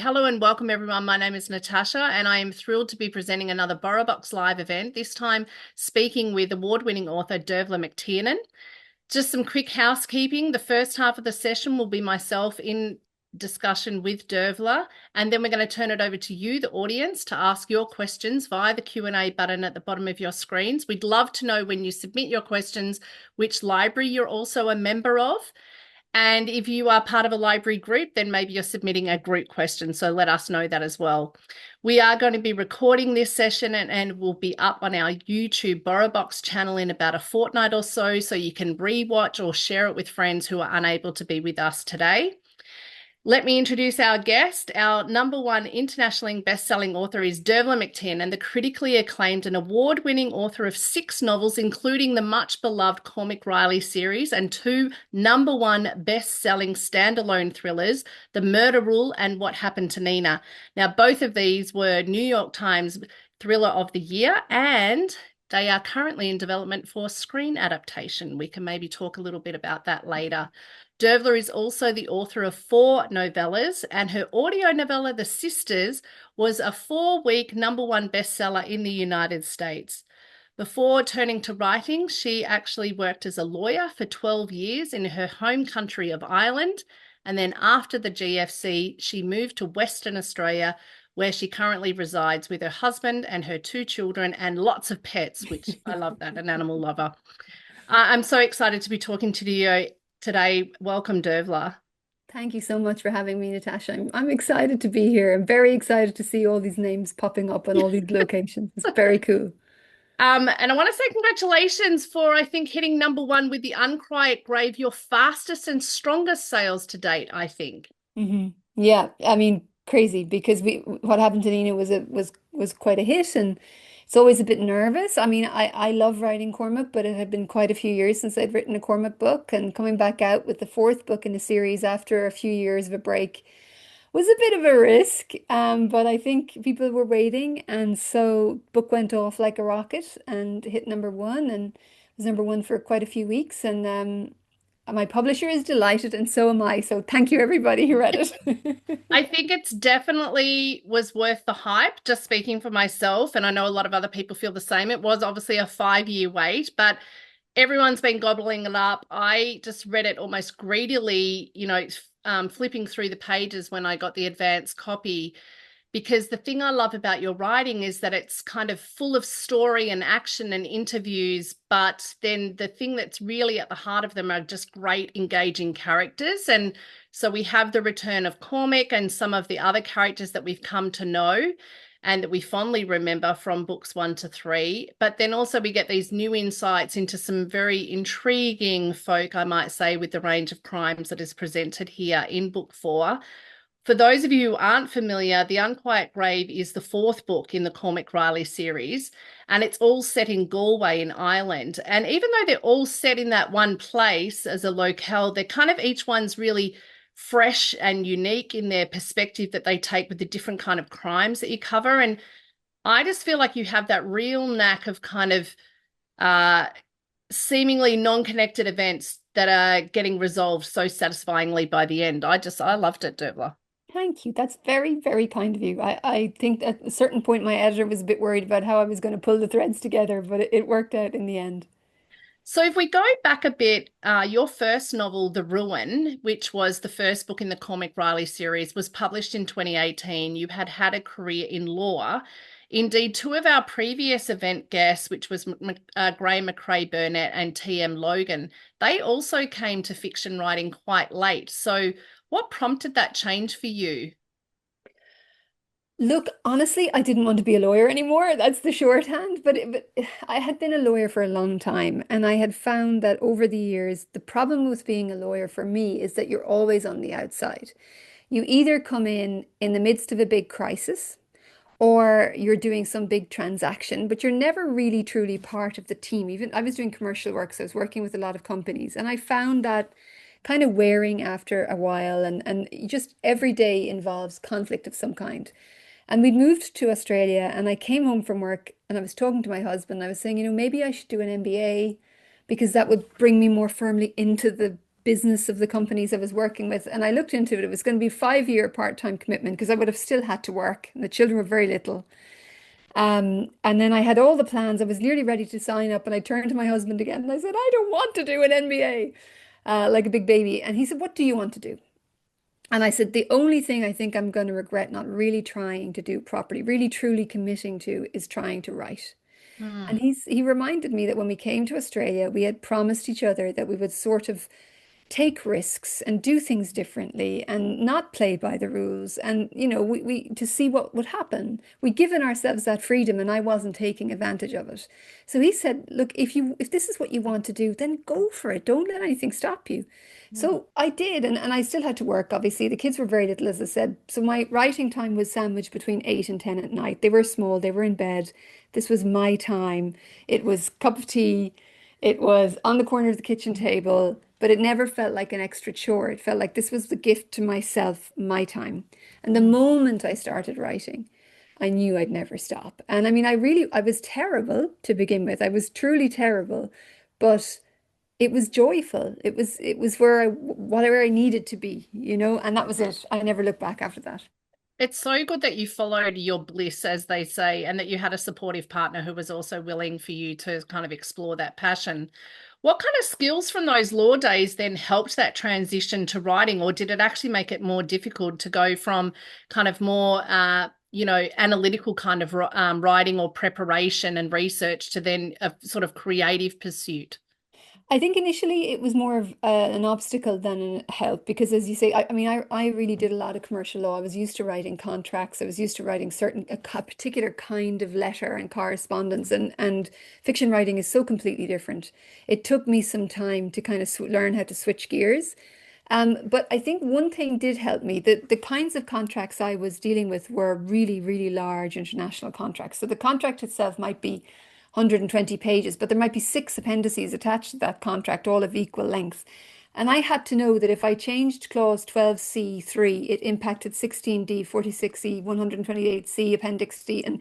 Hello and welcome everyone. My name is Natasha and I am thrilled to be presenting another BorrowBox live event, this time speaking with award-winning author Dervla McTiernan. Just some quick housekeeping. The first half of the session will be myself in discussion with Dervla, and then we're going to turn it over to you, the audience, to ask your questions via the Q&A button at the bottom of your screens. We'd love to know when you submit your questions which library you're also a member of. And if you are part of a library group, then maybe you're submitting a group question. So let us know that as well. We are going to be recording this session and will be up on our YouTube BorrowBox channel in about a fortnight or so. So you can rewatch or share it with friends who are unable to be with us today. Let me introduce our guest. Our #1 internationally best-selling author is Dervla McTiernan, the critically acclaimed and award-winning author of 6 novels, including the much-beloved Cormac Riley series and 2 #1 best-selling standalone thrillers, The Murder Rule and What Happened to Nina. Now, both of these were New York Times Thriller of the Year, and they are currently in development for screen adaptation. We can maybe talk a little bit about that later. Dervla is also the author of 4 novellas, and her audio novella, The Sisters, was a 4-week #1 bestseller in the United States. Before turning to writing, she actually worked as a lawyer for 12 years in her home country of Ireland. And then after the GFC, she moved to Western Australia, where she currently resides with her husband and her 2 children and lots of pets, which I love that, an animal lover. I'm so excited to be talking to you today. Welcome, Dervla. Thank you so much for having me, Natasha. I'm excited to be here. I'm very excited to see all these names popping up on all these locations. It's very cool. And I want to say congratulations for, I think, hitting #1 with the Unquiet Grave, your fastest and strongest sales to date, I think. Yeah, I mean, crazy because we what happened to Nina was quite a hit, and it's always a bit nervous. I mean, I love writing Cormac, but it had been quite a few years since I'd written a Cormac book, and coming back out with the 4th book in the series after a few years of a break was a bit of a risk, but I think people were waiting, and so book went off like a rocket and hit #1 and was #1 for quite a few weeks. And my publisher is delighted, and so am I. So thank you, everybody who read it. I think it's definitely was worth the hype, just speaking for myself. And I know a lot of other people feel the same. It was obviously a 5-year wait, but everyone's been gobbling it up. I just read it almost greedily, flipping through the pages when I got the advance copy, because the thing I love about your writing is that it's kind of full of story and action and interviews, but then the thing that's really at the heart of them are just great engaging characters. And so we have the return of Cormac and some of the other characters that we've come to know and that we fondly remember from books 1 to 3. But then also we get these new insights into some very intriguing folk, I might say, with the range of crimes that is presented here in book 4. For those of you who aren't familiar, The Unquiet Grave is the 4th book in the Cormac Riley series, and it's all set in Galway in Ireland. And even though they're all set in that one place as a locale, they're kind of each one's really fresh and unique in their perspective that they take with the different kind of crimes that you cover. And I just feel like you have that real knack of kind of uh, seemingly non-connected events that are getting resolved so satisfyingly by the end. I loved it, Dervla. Thank you. That's very, very kind of you. I think at a certain point my editor was a bit worried about how I was going to pull the threads together, but it worked out in the end. So if we go back a bit, your first novel, The Ruin, which was the first book in the Cormac Riley series, was published in 2018. You had a career in law. Indeed, 2 of our previous event guests, which was Gray McRae Burnett and T.M. Logan, they also came to fiction writing quite late. So what prompted that change for you? Look, honestly, I didn't want to be a lawyer anymore. That's the shorthand. But I had been a lawyer for a long time, and I had found that over the years, the problem with being a lawyer for me is that you're always on the outside. You either come in the midst of a big crisis, or you're doing some big transaction, but you're never really truly part of the team. Even I was doing commercial work, so I was working with a lot of companies, and I found that kind of wearing after a while, and just every day involves conflict of some kind. And we'd moved to Australia, and I came home from work and I was talking to my husband. I was saying, maybe I should do an MBA because that would bring me more firmly into the business of the companies I was working with. And I looked into it. It was going to be 5 year part-time commitment because I would have still had to work and the children were very little. And then I had all the plans. I was nearly ready to sign up, and I turned to my husband again and I said, I don't want to do an MBA, like a big baby. And he said, what do you want to do? And I said, the only thing I think I'm going to regret not really trying to do properly, really truly committing to, is trying to write. And Mm, he reminded me that when we came to Australia, we had promised each other that we would sort of take risks and do things differently and not play by the rules. And, we to see what would happen. We'd given ourselves that freedom and I wasn't taking advantage of it. So he said, look, if this is what you want to do, then go for it. Don't let anything stop you. mm, So I did, and I still had to work, obviously. The kids were very little, as I said. So my writing time was sandwiched between 8 and 10 at night. They were small, they were in bed. This was my time. It was cup of tea. It was on the corner of the kitchen table, but it never felt like an extra chore. It felt like this was the gift to myself, my time. And the mm. moment I started writing, I knew I'd never stop. And I mean, I was terrible to begin with. I was truly terrible, but it was joyful. It was whatever I needed to be, and that was it. I never looked back after that. It's so good that you followed your bliss, as they say, and that you had a supportive partner who was also willing for you to kind of explore that passion. What kind of skills from those law days then helped that transition to writing, or did it actually make it more difficult to go from kind of more, analytical kind of writing or preparation and research to then a sort of creative pursuit? I think initially it was more of an obstacle than a help because, as you say, I mean, I really did a lot of commercial law. I was used to writing contracts. I was used to writing a particular kind of letter and correspondence, and fiction writing is so completely different. It took me some time to kind of sw learn how to switch gears. But I think one thing did help me. The kinds of contracts I was dealing with were really, really large international contracts. So the contract itself might be 120 pages, but there might be six appendices attached to that contract, all of equal length. And I had to know that if I changed clause 12C(3), it impacted 16D, 46E, 128C, Appendix D. And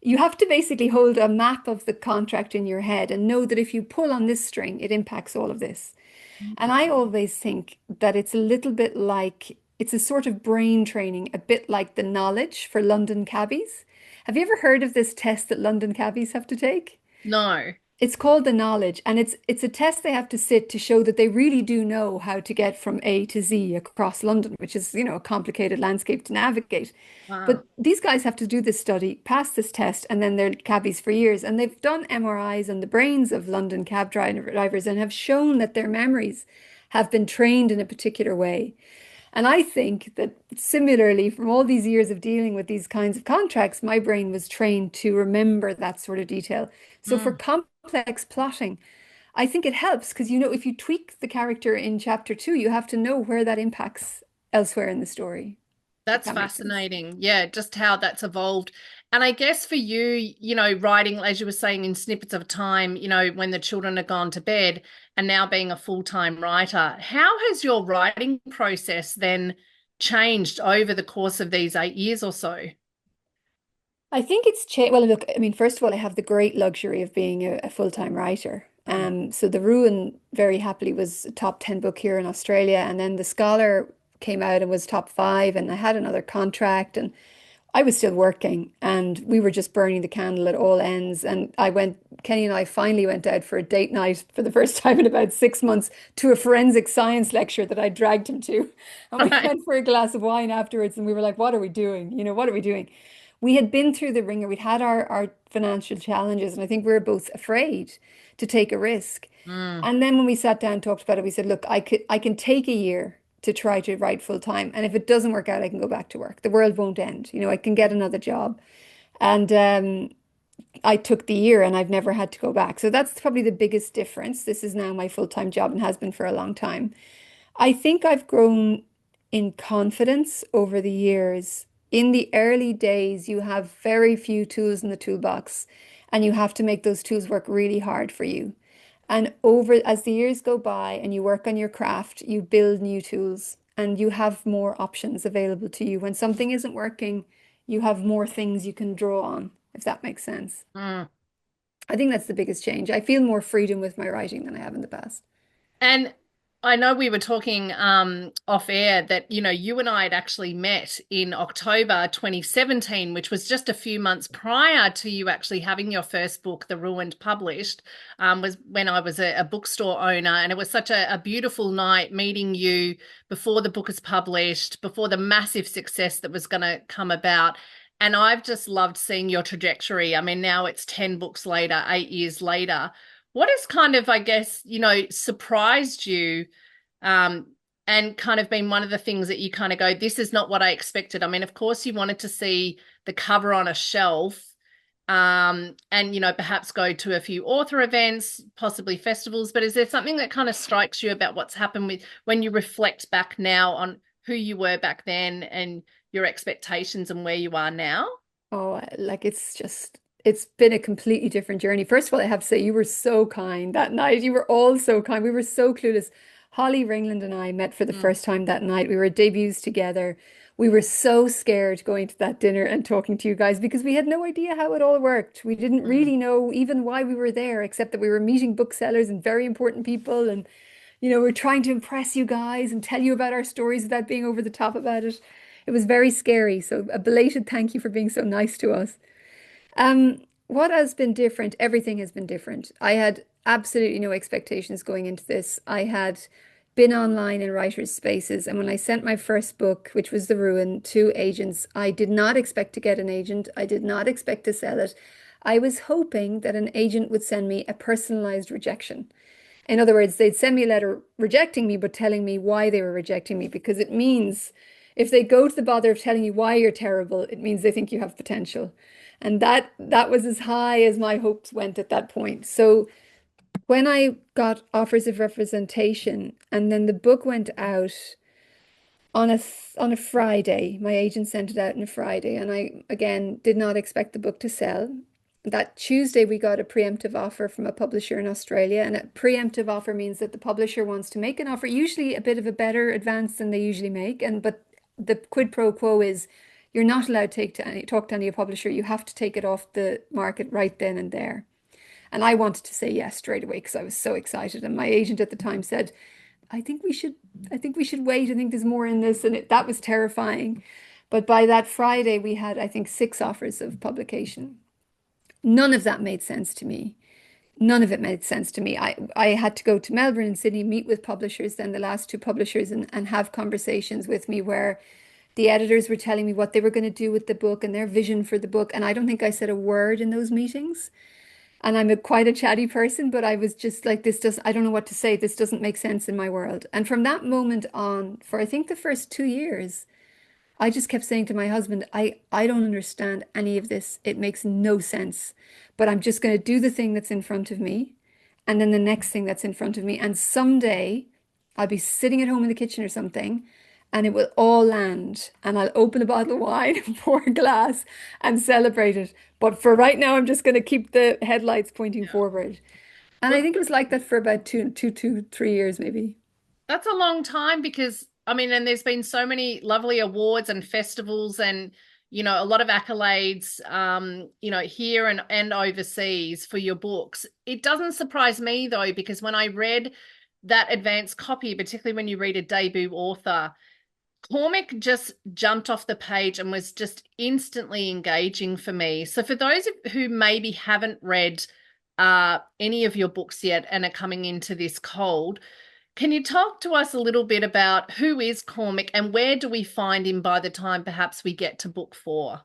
you have to basically hold a map of the contract in your head and know that if you pull on this string, it impacts all of this. And I always think that it's a little bit like, it's a sort of brain training, a bit like the knowledge for London cabbies. Have you ever heard of this test that London cabbies have to take? No. It's called the knowledge, and it's a test they have to sit to show that they really do know how to get from A to Z across London, which is, a complicated landscape to navigate. Wow. But these guys have to do this study, pass this test, and then they're cabbies for years. And they've done MRIs on the brains of London cab drivers and have shown that their memories have been trained in a particular way. And I think that similarly, from all these years of dealing with these kinds of contracts, my brain was trained to remember that sort of detail. So for Mm. complex plotting, I think it helps because, if you tweak the character in chapter two, you have to know where that impacts elsewhere in the story, if That's that makes sense. fascinating. Yeah, just how that's evolved. And I guess for you, writing, as you were saying, in snippets of time, when the children are gone to bed and now being a full-time writer, how has your writing process then changed over the course of these 8 years or so? I think it's changed. Well, look, I mean, first of all, I have the great luxury of being a full-time writer. Mm. So The Ruin very happily was a top 10 book here in Australia. And then The Scholar came out and was top five. And I had another contract and I was still working and we were just burning the candle at all ends. And Kenny and I finally went out for a date night for the first time in about 6 months to a forensic science lecture that I dragged him to. And we Right. went for a glass of wine afterwards and we were like, what are we doing? What are we doing? We had been through the ringer. We'd had our financial challenges, and I think we were both afraid to take a risk. Mm. And then when we sat down and talked about it, we said, look, I can take a year to try to write full time. And if it doesn't work out, I can go back to work. The world won't end. I can get another job. And I took the year and I've never had to go back. So that's probably the biggest difference. This is now my full-time job and has been for a long time. I think I've grown in confidence over the years. In the early days, you have very few tools in the toolbox, and you have to make those tools work really hard for you. And as the years go by and you work on your craft, you build new tools and you have more options available to you. When something isn't working, you have more things you can draw on, if that makes sense. Mm. I think that's the biggest change. I feel more freedom with my writing than I have in the past. And I know we were talking off air that, you and I had actually met in October 2017, which was just a few months prior to you actually having your first book, The Ruined, published, was when I was a bookstore owner. And it was such a beautiful night meeting you before the book is published, before the massive success that was going to come about. And I've just loved seeing your trajectory. I mean, now it's 10 books later, 8 years later. What has kind of, I guess, surprised you, um, and kind of been one of the things that you kind of go, this is not what I expected? I mean, of course, you wanted to see the cover on a shelf, and, perhaps go to a few author events, possibly festivals, but is there something that kind of strikes you about what's happened with when you reflect back now on who you were back then and your expectations and where you are now? Oh, like it's been a completely different journey. First of all, I have to say you were so kind that night. You were all so kind. We were so clueless. Holly Ringland and I met for the Mm, first time that night. We were debuts together. We were so scared going to that dinner and talking to you guys because we had no idea how it all worked. We didn't mm, really know even why we were there, except that we were meeting booksellers and very important people. And, we're trying to impress you guys and tell you about our stories without being over the top about it. It was very scary. So a belated thank you for being so nice to us. What has been different? Everything has been different. I had absolutely no expectations going into this. I had been online in writers' spaces, and when I sent my first book, which was The Ruin, to agents, I did not expect to get an agent. I did not expect to sell it. I was hoping that an agent would send me a personalized rejection. In other words, they'd send me a letter rejecting me, but telling me why they were rejecting me, because it means if they go to the bother of telling you why you're terrible, it means they think you have potential. And that was as high as my hopes went at that point. So when I got offers of representation and then the book went out on a Friday, my agent sent it out on a Friday, and I again did not expect the book to sell. That Tuesday, we got a preemptive offer from a publisher in Australia, and a preemptive offer means that the publisher wants to make an offer, usually a bit of a better advance than they usually make, and but the quid pro quo is you're not allowed to talk to any publisher. You have to take it off the market right then and there. And I wanted to say yes straight away because I was so excited. And my agent at the time said, I think we should, I think we should wait. I think there's more in this. And that was terrifying. But by that Friday, we had, I think, 6 offers of publication. None of that made sense to me. None of it made sense to me. I had to go to Melbourne and Sydney, meet with publishers, then the last 2 publishers, and have conversations with me where the editors were telling me what they were going to do with the book and their vision for the book. And I don't think I said a word in those meetings. And I'm quite a chatty person, but I was just like, I don't know what to say. This doesn't make sense in my world. And from that moment on, for I think the first 2 years, I just kept saying to my husband, I don't understand any of this. It makes no sense. But I'm just going to do the thing that's in front of me and then the next thing that's in front of me. And someday I'll be sitting at home in the kitchen or something and it will all land and I'll open a bottle of wine and pour a glass and celebrate it. But for right now, I'm just going to keep the headlights pointing yeah. forward. And I Well, think it was like that for about 3 years, maybe. that's a long time because I mean, and there's been so many lovely awards and festivals and, a lot of accolades, here and overseas for your books. It doesn't surprise me though, because when I read that advanced copy, particularly when you read a debut author, Cormac just jumped off the page and was just instantly engaging for me. So for those who maybe haven't read any of your books yet and are coming into this cold, can you talk to us a little bit about who is Cormac and where do we find him by the time perhaps we get to book 4?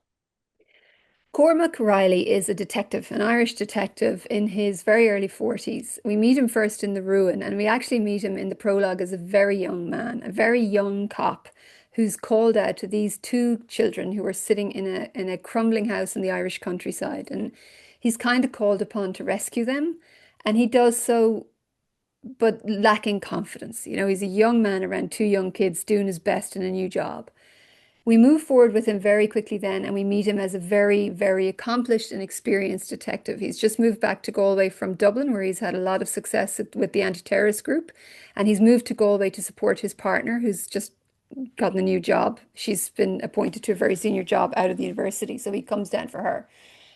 Cormac Riley is a detective, an Irish detective in his very early 40s. We meet him first in The Ruin, and we actually meet him in the prologue as a very young man, a very young cop who's called out to these 2 children who are sitting in a crumbling house in the Irish countryside. And he's kind of called upon to rescue them. And he does so, but lacking confidence. He's a young man around 2 young kids doing his best in a new job. We move forward with him very quickly then, and we meet him as a very, very accomplished and experienced detective. He's just moved back to Galway from Dublin, where he's had a lot of success with the anti-terrorist group, and he's moved to Galway to support his partner, who's just gotten a new job. She's been appointed to a very senior job out of the university, so he comes down for her.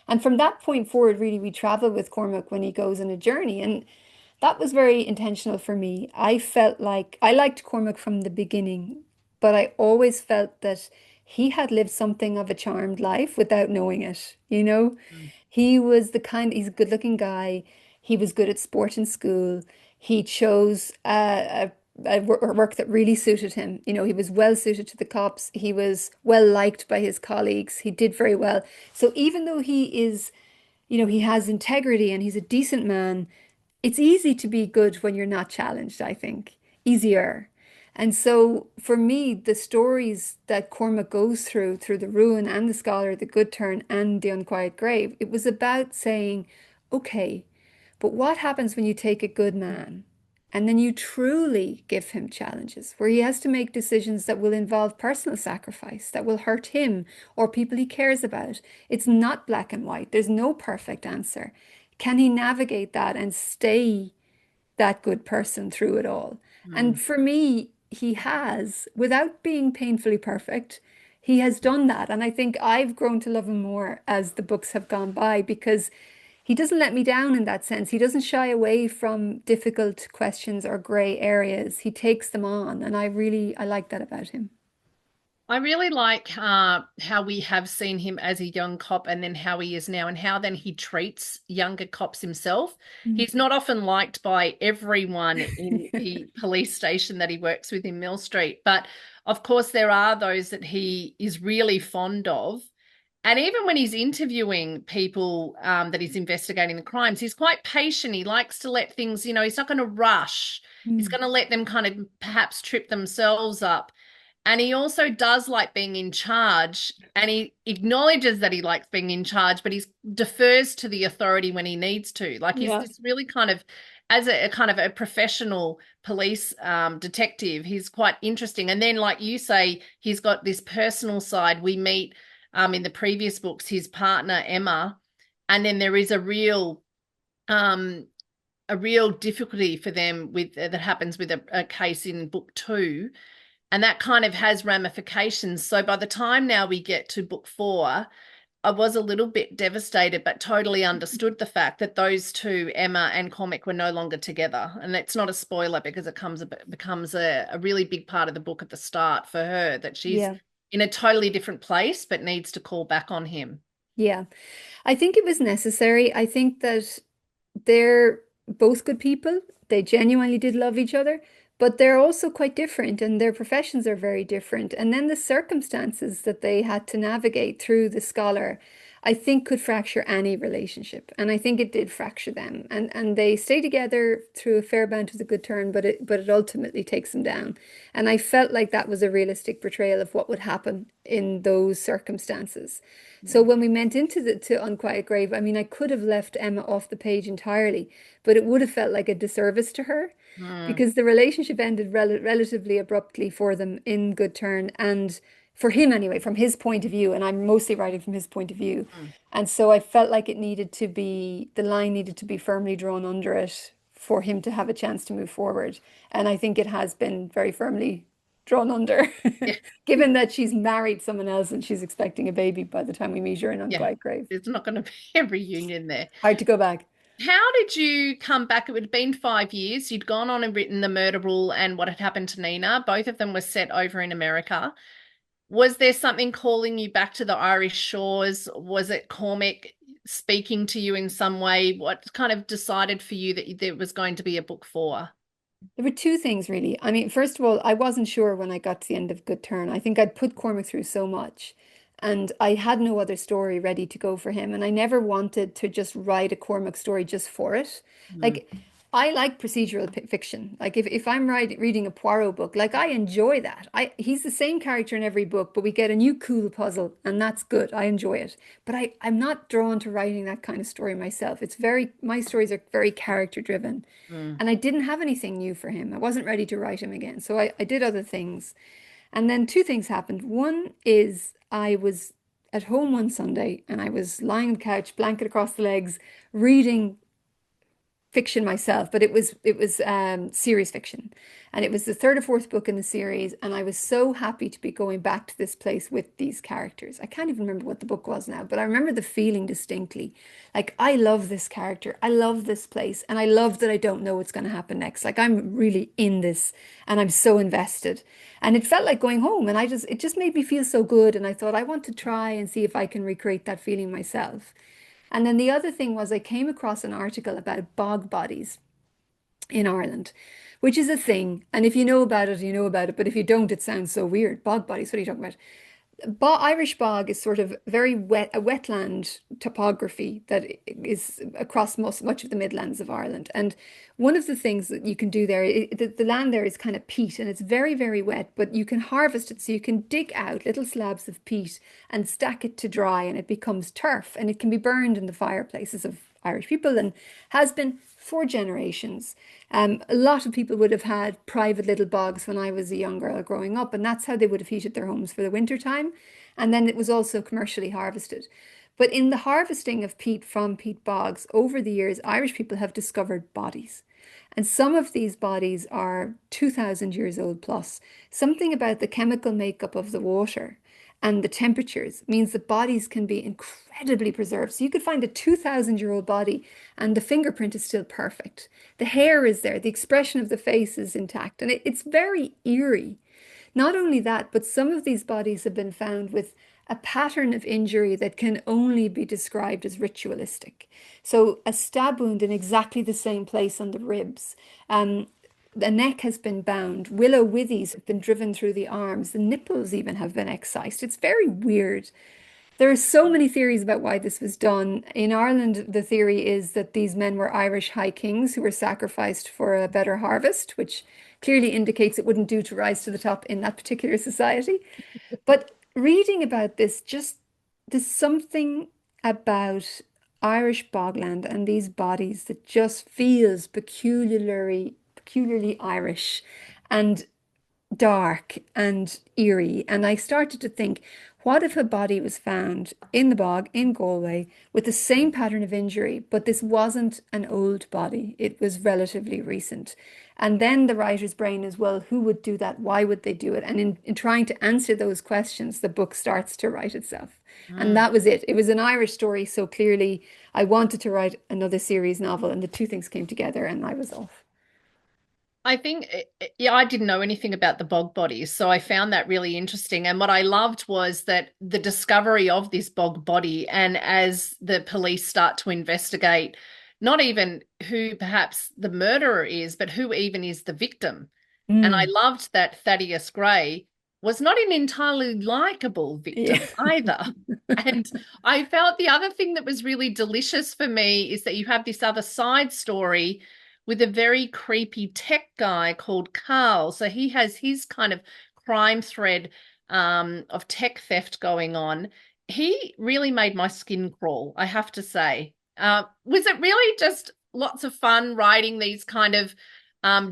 And from that point forward, really, we travel with Cormac when he goes on a journey. And That was very intentional for me. I felt like I liked Cormac from the beginning, but I always felt that he had lived something of a charmed life without knowing it, you know? Mm. He was he's a good-looking guy. He was good at sport in school. He chose a work that really suited him. You know, he was well suited to the cops. He was well liked by his colleagues. He did very well. So even though he is, you know, he has integrity and he's a decent man, it's easy to be good when you're not challenged, I think. Easier. And so for me, the stories that Cormac goes through the Ruin and the Scholar, the Good Turn and the Unquiet Grave, it was about saying, okay, but what happens when you take a good man and then you truly give him challenges where he has to make decisions that will involve personal sacrifice, that will hurt him or people he cares about? It's not black and white. There's no perfect answer. Can he navigate that and stay that good person through it all? Mm. And for me, he has, without being painfully perfect, he has done that. And I think I've grown to love him more as the books have gone by because he doesn't let me down in that sense. He doesn't shy away from difficult questions or gray areas. He takes them on. And I like that about him. I really like how we have seen him as a young cop and then how he is now and how then he treats younger cops himself. Mm. He's not often liked by everyone in the police station that he works with in Mill Street, but of course there are those that he is really fond of. And even when he's interviewing people that he's investigating the crimes, he's quite patient. He likes to let things, he's not going to rush. He's Mm. going to let them kind of perhaps trip themselves up. And he also does like being in charge, and he acknowledges that he likes being in charge, but he defers to the authority when he needs to. Like he's Yeah. this really kind of, as a kind of a professional police detective, he's quite interesting. And then, like you say, he's got this personal side. We meet in the previous books his partner Emma, and then there is um, a real difficulty for them with that happens with a case in book two, and that kind of has ramifications. So by the time now we get to book four, I was a little bit devastated, but totally understood the fact that those two, Emma and Cormac, were no longer together. And it's not a spoiler because becomes a really big part of the book at the start for her, that she's Yeah. in a totally different place, but needs to call back on him. Yeah. I think it was necessary. I think that they're both good people. They genuinely did love each other, but they're also quite different and their professions are very different. And then the circumstances that they had to navigate through the scholar, I think could fracture any relationship. And I think it did fracture them. And they stay together through a fair amount of the good turn, but it ultimately takes them down. And I felt like that was a realistic portrayal of what would happen in those circumstances. So Mm. when we went into the to Unquiet Grave, I mean, I could have left Emma off the page entirely, but it would have felt like a disservice to her Mm. because the relationship ended relatively abruptly for them in Good Turn and for him anyway, from his point of view, and I'm mostly writing from his point of view. Mm. And so I felt like the line needed to be firmly drawn under it for him to have a chance to move forward. And I think it has been very firmly drawn under, Yeah, given that she's married someone else and she's expecting a baby by the time we meet her in yeah. Unquiet Grave. There's not going to be a reunion there. Hard to go back. How did you come back? It would have been 5 years. You'd gone on and written The Murder Rule and What Had Happened to Nina. Both of them were set over in America. Was there something calling you back to the Irish shores? Was it Cormac speaking to you in some way? What kind of decided for you that there was going to be a book four? There were two things really. I mean, first of all, I wasn't sure when I got to the end of Good Turn. I think I'd put Cormac through so much, and I had no other story ready to go for him. And I never wanted to just write a Cormac story just for it. Mm. Like, I like procedural fiction. Like, if I'm reading a Poirot book, like I enjoy that. He's the same character in every book, but we get a new cool puzzle, and that's good. I enjoy it. But I'm not drawn to writing that kind of story myself. My stories are very character driven. Mm. And I didn't have anything new for him. I wasn't ready to write him again. So I did other things. And then two things happened. One is I was at home one Sunday and I was lying on the couch, blanket across the legs, reading fiction myself, but it was serious fiction, and it was the third or fourth book in the series, and I was so happy to be going back to this place with these characters. I can't even remember what the book was now, but I remember the feeling distinctly. Like, I love this character, I love this place, and I love that I don't know what's going to happen next. Like, I'm really in this, and I'm so invested. And it felt like going home, and it just made me feel so good. And I thought I want to try and see if I can recreate that feeling myself. And then the other thing was I came across an article about bog bodies in Ireland, which is a thing. And if you know about it, you know about it. But if you don't, it sounds so weird. Bog bodies, what are you talking about? Irish bog is sort of very wet, a wetland topography that is across much of the Midlands of Ireland. And one of the things that you can do there, the land there is kind of peat and it's very, very wet, but you can harvest it. So you can dig out little slabs of peat and stack it to dry and it becomes turf and it can be burned in the fireplaces of Irish people and has been for generations. A lot of people would have had private little bogs when I was a young girl growing up, and that's how they would have heated their homes for the winter time. And then it was also commercially harvested. But in the harvesting of peat from peat bogs, over the years, Irish people have discovered bodies. And some of these bodies are 2,000 years old plus. Something about the chemical makeup of the water and the temperatures means that bodies can be incredibly preserved. So you could find a 2,000-year-old body and the fingerprint is still perfect. The hair is there, the expression of the face is intact, and it's very eerie. Not only that, but some of these bodies have been found with a pattern of injury that can only be described as ritualistic. So a stab wound in exactly the same place on the ribs. The neck has been bound. Willow withies have been driven through the arms. The nipples even have been excised. It's very weird. There are so many theories about why this was done. In Ireland, the theory is that these men were Irish high kings who were sacrificed for a better harvest, which clearly indicates it wouldn't do to rise to the top in that particular society. But reading about this, just there's something about Irish bogland and these bodies that just feels peculiarly Irish and dark and eerie. And I started to think, what if a body was found in the bog in Galway with the same pattern of injury, but this wasn't an old body, it was relatively recent. And then the writer's brain as well, who would do that? Why would they do it? And in trying to answer those questions, the book starts to write itself. And Mm. that was it. It was an Irish story, so clearly I wanted to write another series novel, and the two things came together, and I was off. I think, yeah, I didn't know anything about the bog bodies, so I found that really interesting. And what I loved was that the discovery of this bog body, and as the police start to investigate, not even who perhaps the murderer is, but who even is the victim. And I Mm. loved that Thaddeus Gray was not an entirely likable Yeah. victim either. And I felt the other thing that was really delicious for me is that you have this other side story with a very creepy tech guy called Carl. So he has his kind of crime thread of tech theft going on. He really made my skin crawl, I have to say. Was it really just lots of fun writing these kind of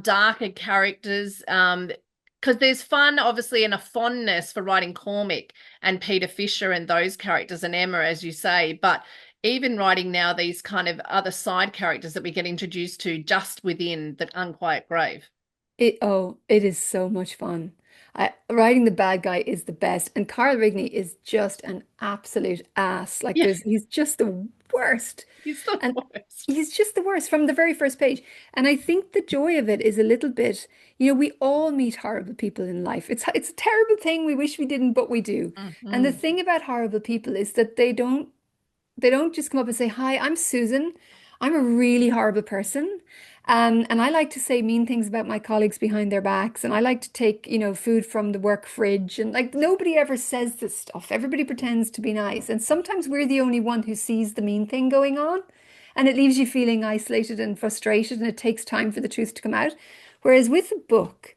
darker characters? Because there's fun, obviously, and a fondness for writing Cormac and Peter Fisher and those characters and Emma, as you say. But even writing now these kind of other side characters that we get introduced to just within the Unquiet Grave. It is so much fun. Writing the bad guy is the best, and Carl Rigney is just an absolute ass. Like Yeah, he's just the worst, he's the and worst. he's just the worst from the very first page. And I think the joy of it is a little bit, we all meet horrible people in life. It's a terrible thing. We wish we didn't, but we do. And the Mhm. thing about horrible people is that they don't just come up and say, "Hi, I'm Susan. I'm a really horrible person." And I like to say mean things about my colleagues behind their backs. And I like to take, food from the work fridge. And like nobody ever says this stuff. Everybody pretends to be nice. And sometimes we're the only one who sees the mean thing going on. And it leaves you feeling isolated and frustrated. And it takes time for the truth to come out. Whereas with a book,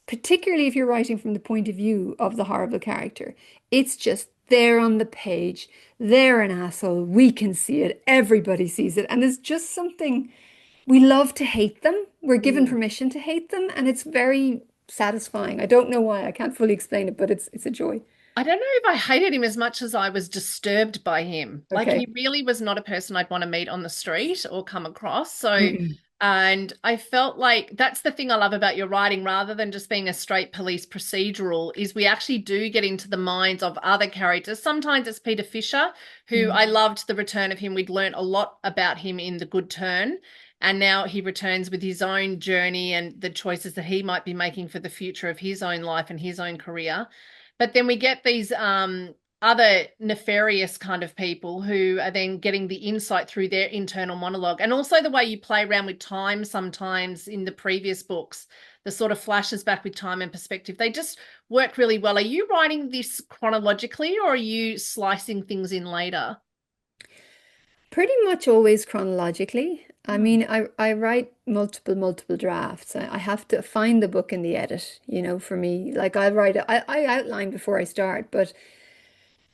particularly if you're writing from the point of view of the horrible character, it's just there on the page. They're an asshole. We can see it. Everybody sees it. And there's just something we love to hate them. We're given Mm. permission to hate them, and it's very satisfying. I don't know why. I can't fully explain it, but it's a joy. I don't know if I hated him as much as I was disturbed by him. Like Okay. he really was not a person I'd want to meet on the street or come across. So, Mm-mm. and I felt like that's the thing I love about your writing, rather than just being a straight police procedural, is we actually do get into the minds of other characters. Sometimes it's Peter Fisher, who I Mm. loved the return of him. We'd learned a lot about him in The Good Turn. And now he returns with his own journey and the choices that he might be making for the future of his own life and his own career. But then we get these other nefarious kind of people who are then getting the insight through their internal monologue. And also the way you play around with time sometimes in the previous books, the sort of flashes back with time and perspective, they just work really well. Are you writing this chronologically or are you slicing things in later? Pretty much always chronologically. I Hmm. mean, I write multiple drafts. I have to find the book in the edit, for me. Like I write it, I outline before I start, but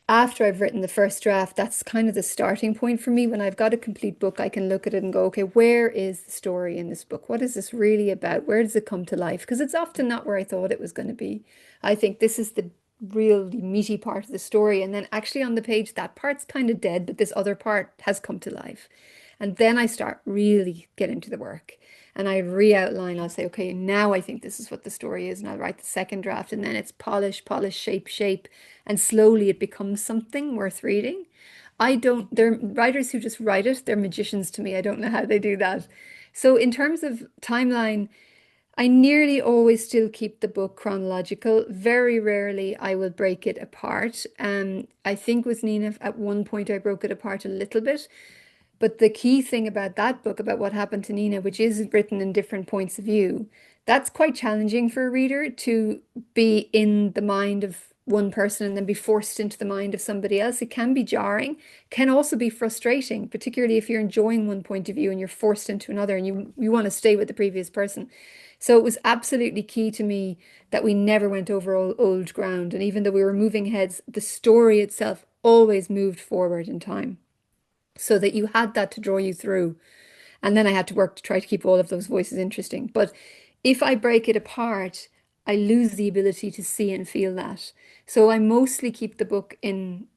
after I've written the first draft, that's kind of the starting point for me. When I've got a complete book, I can look at it and go, okay, where is the story in this book? What is this really about? Where does it come to life? Because it's often not where I thought it was going to be. I think this is the really meaty part of the story. And then actually on the page, that part's kind of dead, but this other part has come to life. And then I start really getting to the work. And I re-outline, I'll say, okay, now I think this is what the story is. And I'll write the second draft. And then it's polish, shape. And slowly it becomes something worth reading. I don't, They're writers who just write it. They're magicians to me. I don't know how they do that. So in terms of timeline, I nearly always still keep the book chronological. Very rarely I will break it apart. I think with Nina, at one point I broke it apart a little bit. But the key thing about that book, about what happened to Nina, which is written in different points of view, that's quite challenging for a reader to be in the mind of one person and then be forced into the mind of somebody else. It can be jarring, can also be frustrating, particularly if you're enjoying one point of view and you're forced into another and you want to stay with the previous person. So it was absolutely key to me that we never went over old ground. And even though we were moving heads, the story itself always moved forward in time so that you had that to draw you through. And then I had to work to try to keep all of those voices interesting. But if I break it apart, I lose the ability to see and feel that. So I mostly keep the book in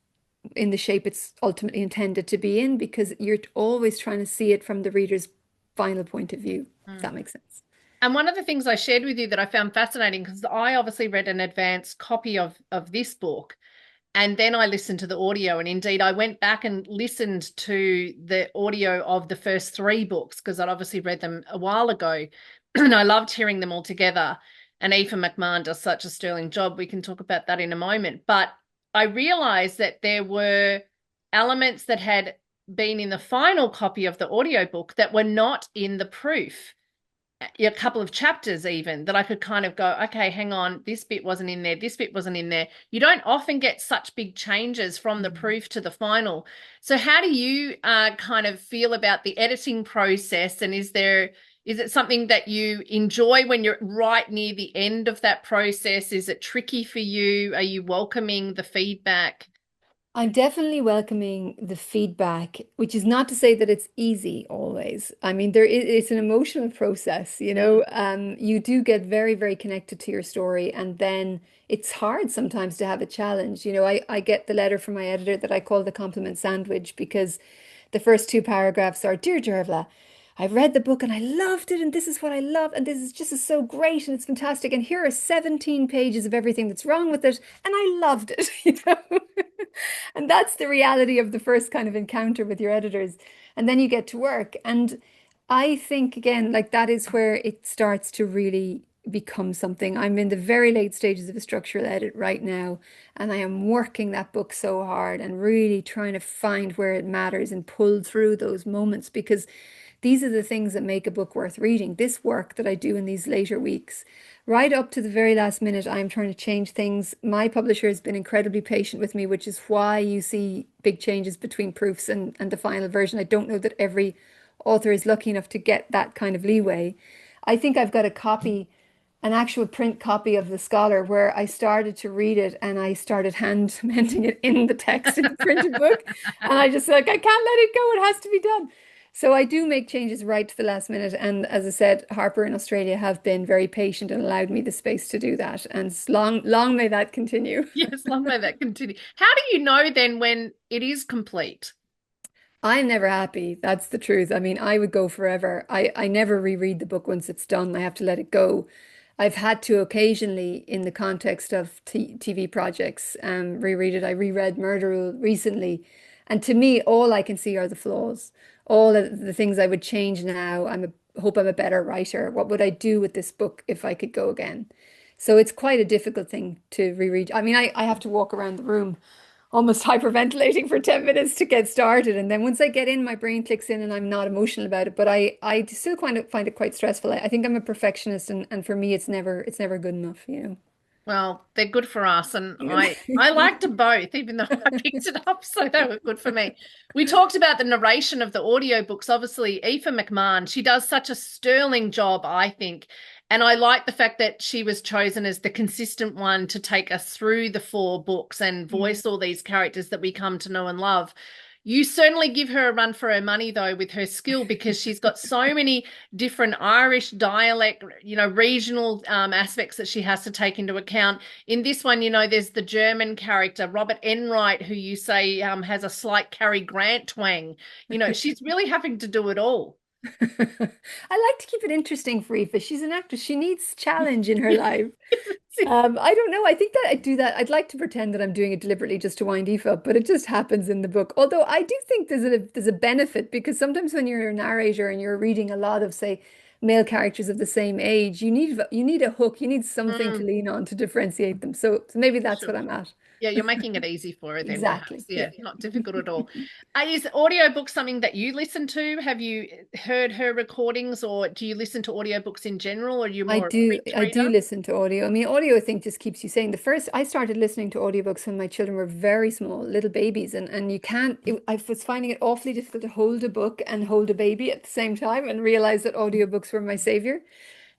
the shape it's ultimately intended to be in because you're always trying to see it from the reader's final point of view, if Hmm. that makes sense. And one of the things I shared with you that I found fascinating, because I obviously read an advanced copy of this book. And then I listened to the audio. And indeed, I went back and listened to the audio of the first three books because I'd obviously read them a while ago. And I loved hearing them all together. And Aoife McMahon does such a sterling job. We can talk about that in a moment. But I realized that there were elements that had been in the final copy of the audiobook that were not in the proof, a couple of chapters even, that I could kind of go, okay, hang on, this bit wasn't in there, this bit wasn't in there. You don't often get such big changes from the Mm. proof to the final. So how do you kind of feel about the editing process? And is it something that you enjoy when you're right near the end of that process? Is it tricky for you? Are you welcoming the feedback? I'm definitely welcoming the feedback, which is not to say that it's easy always. I mean, it's an emotional process, you Mm, know. You do get very connected to your story, and then it's hard sometimes to have a challenge. I get the letter from my editor that I call the compliment sandwich because the first two paragraphs are, Dear Dervla, I've read the book and I loved it, and this is what I love, and this is just so great and it's fantastic. And here are 17 pages of everything that's wrong with it, and I loved it, you know. And that's the reality of the first kind of encounter with your editors. And then you get to work. And I think, again, like that is where it starts to really become something. I'm in the very late stages of a structural edit right now, and I am working that book so hard and really trying to find where it matters and pull through those moments because these are the things that make a book worth reading. This work that I do in these later weeks, right up to the very last minute, I'm trying to change things. My publisher has been incredibly patient with me, which is why you see big changes between proofs and the final version. I don't know that every author is lucky enough to get that kind of leeway. I think I've got a copy, an actual print copy of The Scholar where I started to read it and I started hand cementing it in the text in the printed book. And I just like, I can't let it go. It has to be done. So I do make changes right to the last minute. And as I said, Harper in Australia have been very patient and allowed me the space to do that. And long may that continue. Yes, long may that continue. How do you know then when it is complete? I'm never happy. That's the truth. I mean, I would go forever. I never reread the book once it's done. I have to let it go. I've had to occasionally, in the context of t TV projects, reread it. I reread Murder Rule recently, and to me, all I can see are the flaws. All of the things I would change now. Hope I'm a better writer. What would I do with this book if I could go again? So it's quite a difficult thing to reread. I mean, I have to walk around the room almost hyperventilating for 10 minutes to get started. And then once I get in, my brain clicks in and I'm not emotional about it. But I still find it quite stressful. I think I'm a perfectionist and for me it's never good enough, you Well, they're good for us, and know. I liked them both, even though I picked it up, so they were good for me. We talked about the narration of the audiobooks. Obviously, Aoife McMahon, she does such a sterling job, I think. And I like the fact that she was chosen as the consistent one to take us through the four books and Mm. voice all these characters that we come to know and love. You certainly give her a run for her money, though, with her skill because she's got so many different Irish dialect, regional aspects that she has to take into account. In this one, there's the German character, Robert Enright, who you say has a slight Cary Grant twang. She's really having to do it all. I like to keep it interesting for Aoife. She's an actress. She needs challenge in her life. I don't know. I think that I do that. I'd like to pretend that I'm doing it deliberately just to wind Aoife up, but it just happens in the book. Although I do think there's a benefit because sometimes when you're a narrator and you're reading a lot of, say, male characters of the same age, you need a hook. You need something to Mm, lean on to differentiate them. So maybe that's what sure. I'm at. Yeah, you're making it easy for her then, perhaps. Exactly. Yeah. Yeah, not difficult at all. Is audiobook something that you listen to? Have you heard her recordings, or do you listen to audiobooks in general, or are you more a print I do reader? listen to audio. I mean, audio I think just keeps you sane. I started listening to audiobooks when my children were very small, little babies, and you can't, I was finding it awfully difficult to hold a book and hold a baby at the same time and realize that audiobooks were my savior.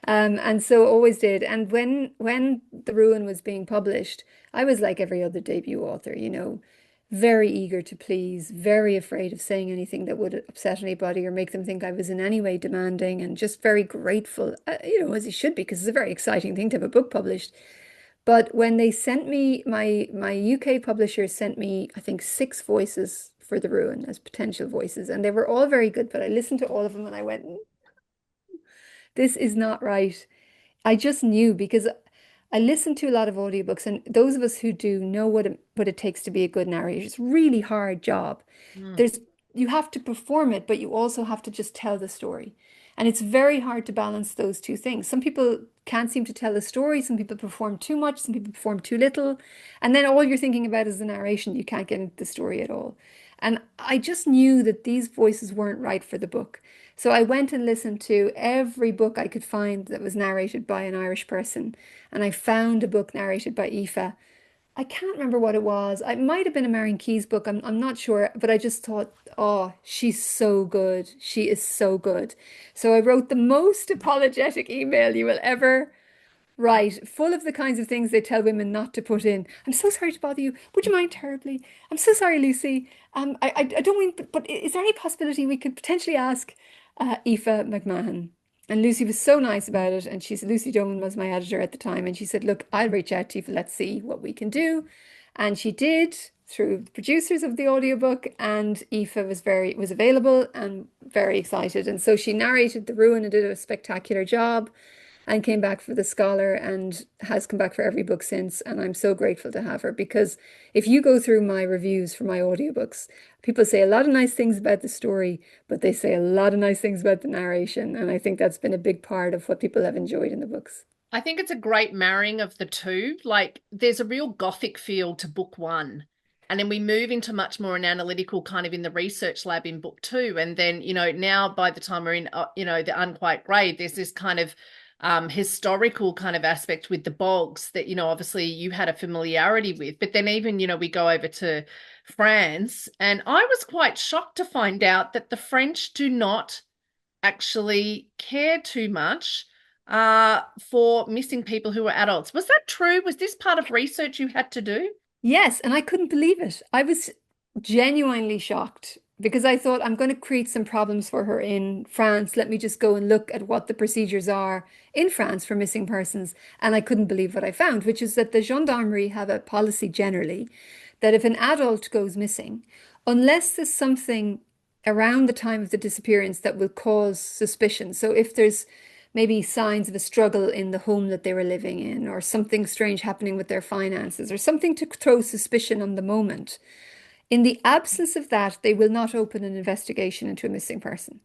And so always did. And when The Ruin was being published, I was like every other debut author, very eager to please, very afraid of saying anything that would upset anybody or make them think I was in any way demanding, and just very grateful, as you should be, because it's a very exciting thing to have a book published. But when they sent me, my UK publisher sent me, I think, six voices for The Ruin as potential voices, and they were all very good, but I listened to all of them and I went, this is not right. I just knew because I listen to a lot of audiobooks, and those of us who do know what it takes to be a good narrator. It's a really hard job. Mm, There's You have to perform it, but you also have to just tell the story. And it's very hard to balance those two things. Some people can't seem to tell the story, some people perform too much, some people perform too little. And then all you're thinking about is the narration. You can't get into the story at all. And I just knew that these voices weren't right for the book. So I went and listened to every book I could find that was narrated by an Irish person. And I found a book narrated by Aoife. I can't remember what it was. It might have been a Marion Keyes book. I'm not sure. But I just thought, oh, she's so good. She is so good. So I wrote the most apologetic email you will ever write, full of the kinds of things they tell women not to put in. I'm so sorry to bother you. Would you mind terribly? I'm so sorry, Lucy. I don't mean, but is there any possibility we could potentially ask Aoife McMahon? And Lucy was so nice about it. And she said, Lucy Doman was my editor at the time. And she said, look, I'll reach out to Aoife. Let's see what we can do. And she did through the producers of the audiobook. And Aoife was available and very excited. And so she narrated The Ruin and did a spectacular job and came back for The Scholar and has come back for every book since. And I'm so grateful to have her because if you go through my reviews for my audiobooks, people say a lot of nice things about the story, but they say a lot of nice things about the narration. And I think that's been a big part of what people have enjoyed in the books. I think it's a great marrying of the two. Like, there's a real gothic feel to book one. And then we move into much more an analytical kind of in the research lab in book two. And then, now by the time we're in, the Unquiet Grave, there's this kind of historical kind of aspect with the bogs that, obviously you had a familiarity with. But then even, we go over to France. And I was quite shocked to find out that the French do not actually care too much for missing people who were adults. Was that true? Was this part of research you had to do? Yes, and I couldn't believe it. I was genuinely shocked. because I thought I'm going to create some problems for her in France. Let me just go and look at what the procedures are in France for missing persons. And I couldn't believe what I found, which is that the gendarmerie have a policy generally that if an adult goes missing, unless there's something around the time of the disappearance that will cause suspicion. So if there's maybe signs of a struggle in the home that they were living in, or something strange happening with their finances, or something to throw suspicion on the moment, in the absence of that, they will not open an investigation into a missing person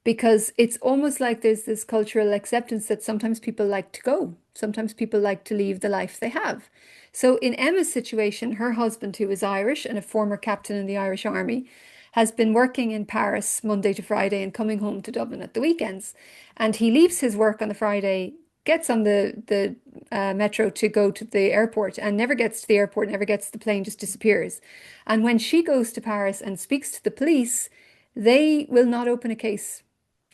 because it's almost like there's this cultural acceptance that sometimes people like to go, sometimes people like to leave the life they have. So in Emma's situation, her husband, who is Irish and a former captain in the Irish Army, has been working in Paris Monday to Friday and coming home to Dublin at the weekends. And he leaves his work on the Friday, gets on the metro to go to the airport and never gets to the airport, never gets to the plane, just disappears. And when she goes to Paris and speaks to the police, they will not open a case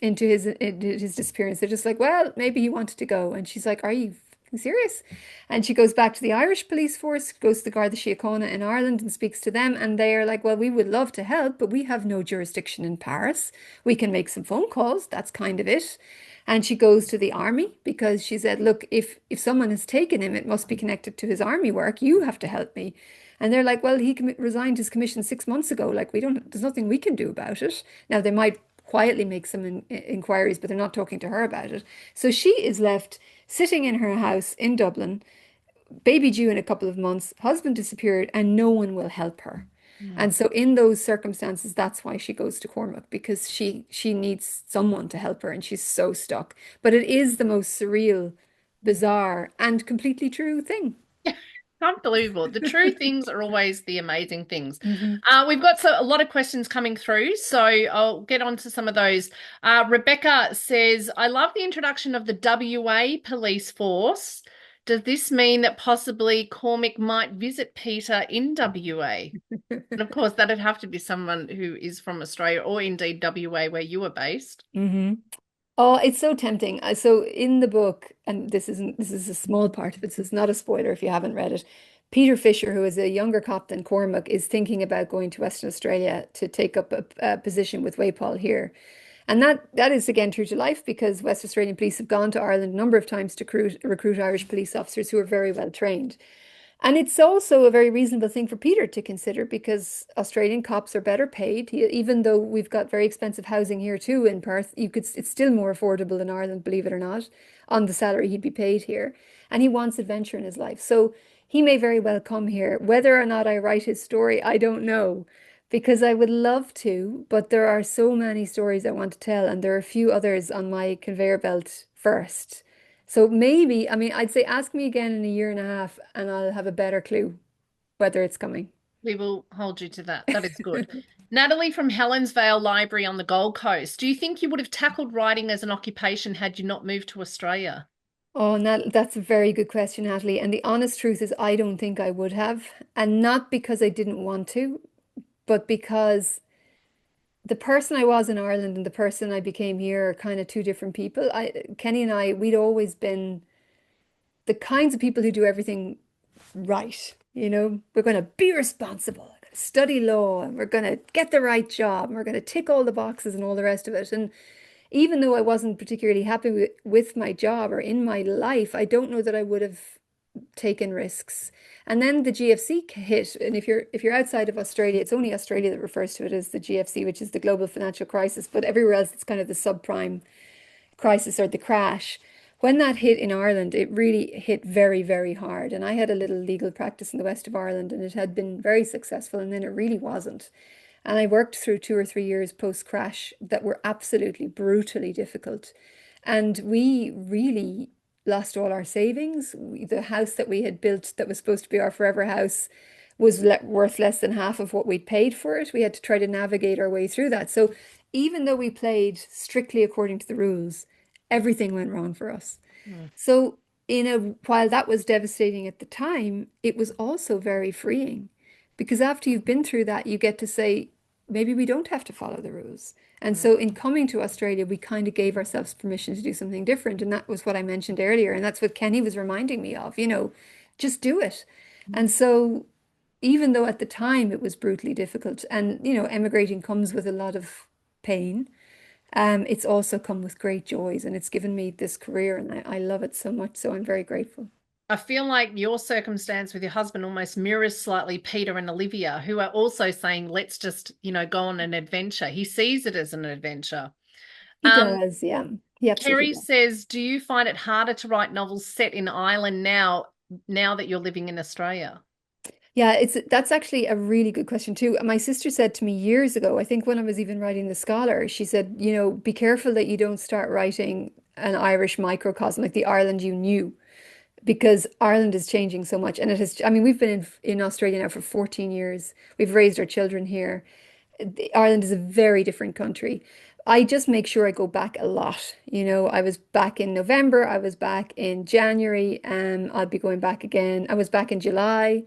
into his disappearance. They're just like, well, maybe he wanted to go. And she's like, are you fucking serious? And she goes back to the Irish police force, goes to the Garda Síochána in Ireland and speaks to them. And they are like, well, we would love to help, but we have no jurisdiction in Paris. We can make some phone calls. That's kind of it. And she goes to the army because she said, look, if someone has taken him, it must be connected to his army work. You have to help me. And they're like, well, he resigned his commission 6 months ago. Like, there's nothing we can do about it. Now, they might quietly make some inquiries, but they're not talking to her about it. So she is left sitting in her house in Dublin, baby due in a couple of months, husband disappeared, and no one will help her. Mm. And so in those circumstances, that's why she goes to Cormac, because she needs someone to help her and she's so stuck. But it is the most surreal, bizarre, and completely true thing. Unbelievable. The true things are always the amazing things. Hmm. We've got a lot of questions coming through, so I'll get on to some of those. Rebecca says, I love the introduction of the WA police force. Does this mean that possibly Cormac might visit Peter in WA? And of course, that'd have to be someone who is from Australia or indeed WA where you are based. Hmm. Oh, it's so tempting. So in the book, and this is a small part of it, so it's not a spoiler if you haven't read it. Peter Fisher, who is a younger cop than Cormac, is thinking about going to Western Australia to take up a position with Waypal here. And that is again true to life because West Australian police have gone to Ireland a number of times to recruit Irish police officers who are very well trained. And it's also a very reasonable thing for Peter to consider because Australian cops are better paid. Even though we've got very expensive housing here too in Perth, it's still more affordable than Ireland, believe it or not, on the salary he'd be paid here. And he wants adventure in his life. So he may very well come here. Whether or not I write his story, I don't know because I would love to, but there are so many stories I want to tell, and there are a few others on my conveyor belt first. So maybe, I mean, I'd say ask me again in a year and a half and I'll have a better clue whether it's coming. We will hold you to that. That is good. Natalie from Helensvale Library on the Gold Coast. Do you think you would have tackled writing as an occupation had you not moved to Australia? Oh, that's a very good question, Natalie. And the honest truth is, I don't think I would have. And not because I didn't want to, but because the person I was in Ireland and the person I became here are kind of two different people. Kenny and I, we'd always been the kinds of people who do everything right. You know, we're going to be responsible, we're going to study law, and we're going to get the right job, and we're going to tick all the boxes and all the rest of it. And even though I wasn't particularly happy with my job or in my life, I don't know that I would have taken risks. And then the GFC hit, and if you're outside of Australia, it's only Australia that refers to it as the GFC, which is the global financial crisis, but everywhere else it's kind of the subprime crisis or the crash. When that hit in Ireland, it really hit very, very hard. And I had a little legal practice in the west of Ireland, and it had been very successful, and then it really wasn't. And I worked through 2 or 3 years post-crash that were absolutely brutally difficult. And we really lost all our savings. The house that we had built that was supposed to be our forever house was worth less than half of what we'd paid for it. We had to try to navigate our way through that. So even though we played strictly according to the rules, everything went wrong for us. Mm. So while that was devastating at the time, it was also very freeing because after you've been through that, you get to say, maybe we don't have to follow the rules. And Mm. so in coming to Australia, we kind of gave ourselves permission to do something different. And that was what I mentioned earlier. And that's what Kenny was reminding me of, just do it. And so even though at the time it was brutally difficult, and emigrating comes with a lot of pain, it's also come with great joys, and it's given me this career, and I love it so much. So I'm very grateful. I feel like your circumstance with your husband almost mirrors slightly Peter and Olivia, who are also saying, let's just, go on an adventure. He sees it as an adventure. He Um, does, yeah. He absolutely Kerry does. says, do you find it harder to write novels set in Ireland now that you're living in Australia? Yeah, that's actually a really good question too. My sister said to me years ago, I think when I was even writing The Scholar, she said, be careful that you don't start writing an Irish microcosm like the Ireland you knew, because Ireland is changing so much. And it has, I mean, we've been in Australia now for 14 years. We've raised our children here. Ireland is a very different country. I just make sure I go back a lot. I was back in November, I was back in January, I'll be going back again. I was back in July,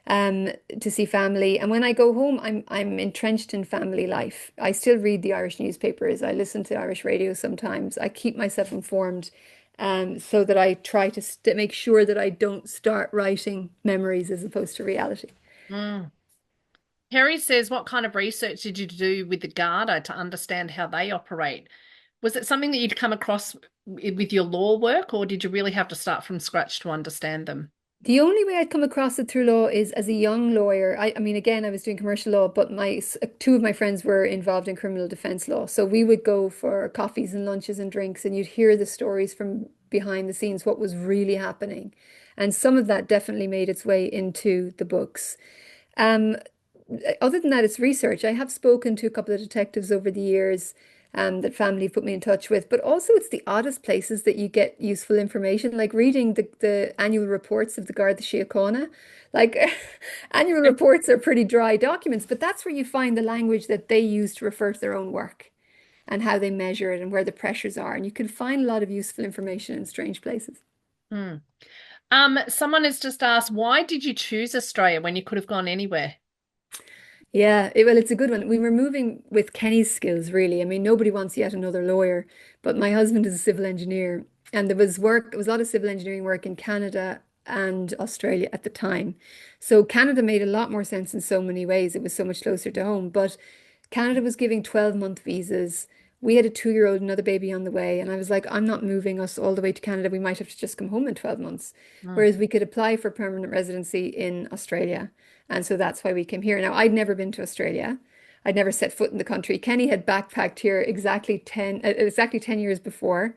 to see family. And when I go home, I'm entrenched in family life. I still read the Irish newspapers. I listen to Irish radio sometimes. I keep myself informed, so that I try to st make sure that I don't start writing memories as opposed to reality. Mm. Kerry says, what kind of research did you do with the Garda to understand how they operate? Was it something that you'd come across with your law work, or did you really have to start from scratch to understand them? The only way I'd come across it through law is as a young lawyer. I mean, again, I was doing commercial law, but two of my friends were involved in criminal defense law. So we would go for coffees and lunches and drinks, and you'd hear the stories from behind the scenes, what was really happening. And some of that definitely made its way into the books. Um, Other than that, it's research. I have spoken to a couple of detectives over the years, that family put me in touch with, but also it's the oddest places that you get useful information, like reading the annual reports of the Garda Síochána. Like annual reports are pretty dry documents, but that's where you find the language that they use to refer to their own work and how they measure it and where the pressures are. And you can find a lot of useful information in strange places. Hmm. Someone has just asked, why did you choose Australia when you could have gone anywhere? Yeah, well, it's a good one. We were moving with Kenny's skills, really. I mean, nobody wants yet another lawyer, but my husband is a civil engineer, and there was a lot of civil engineering work in Canada and Australia at the time. So Canada made a lot more sense in so many ways. It was so much closer to home, but Canada was giving 12-month visas. We had a 2-year-old, another baby on the way, and I was like, I'm not moving us all the way to Canada. We might have to just come home in 12 months. Hmm. Whereas we could apply for permanent residency in Australia. And so that's why we came here. Now, I'd never been to Australia. I'd never set foot in the country. Kenny had backpacked here exactly 10 years before.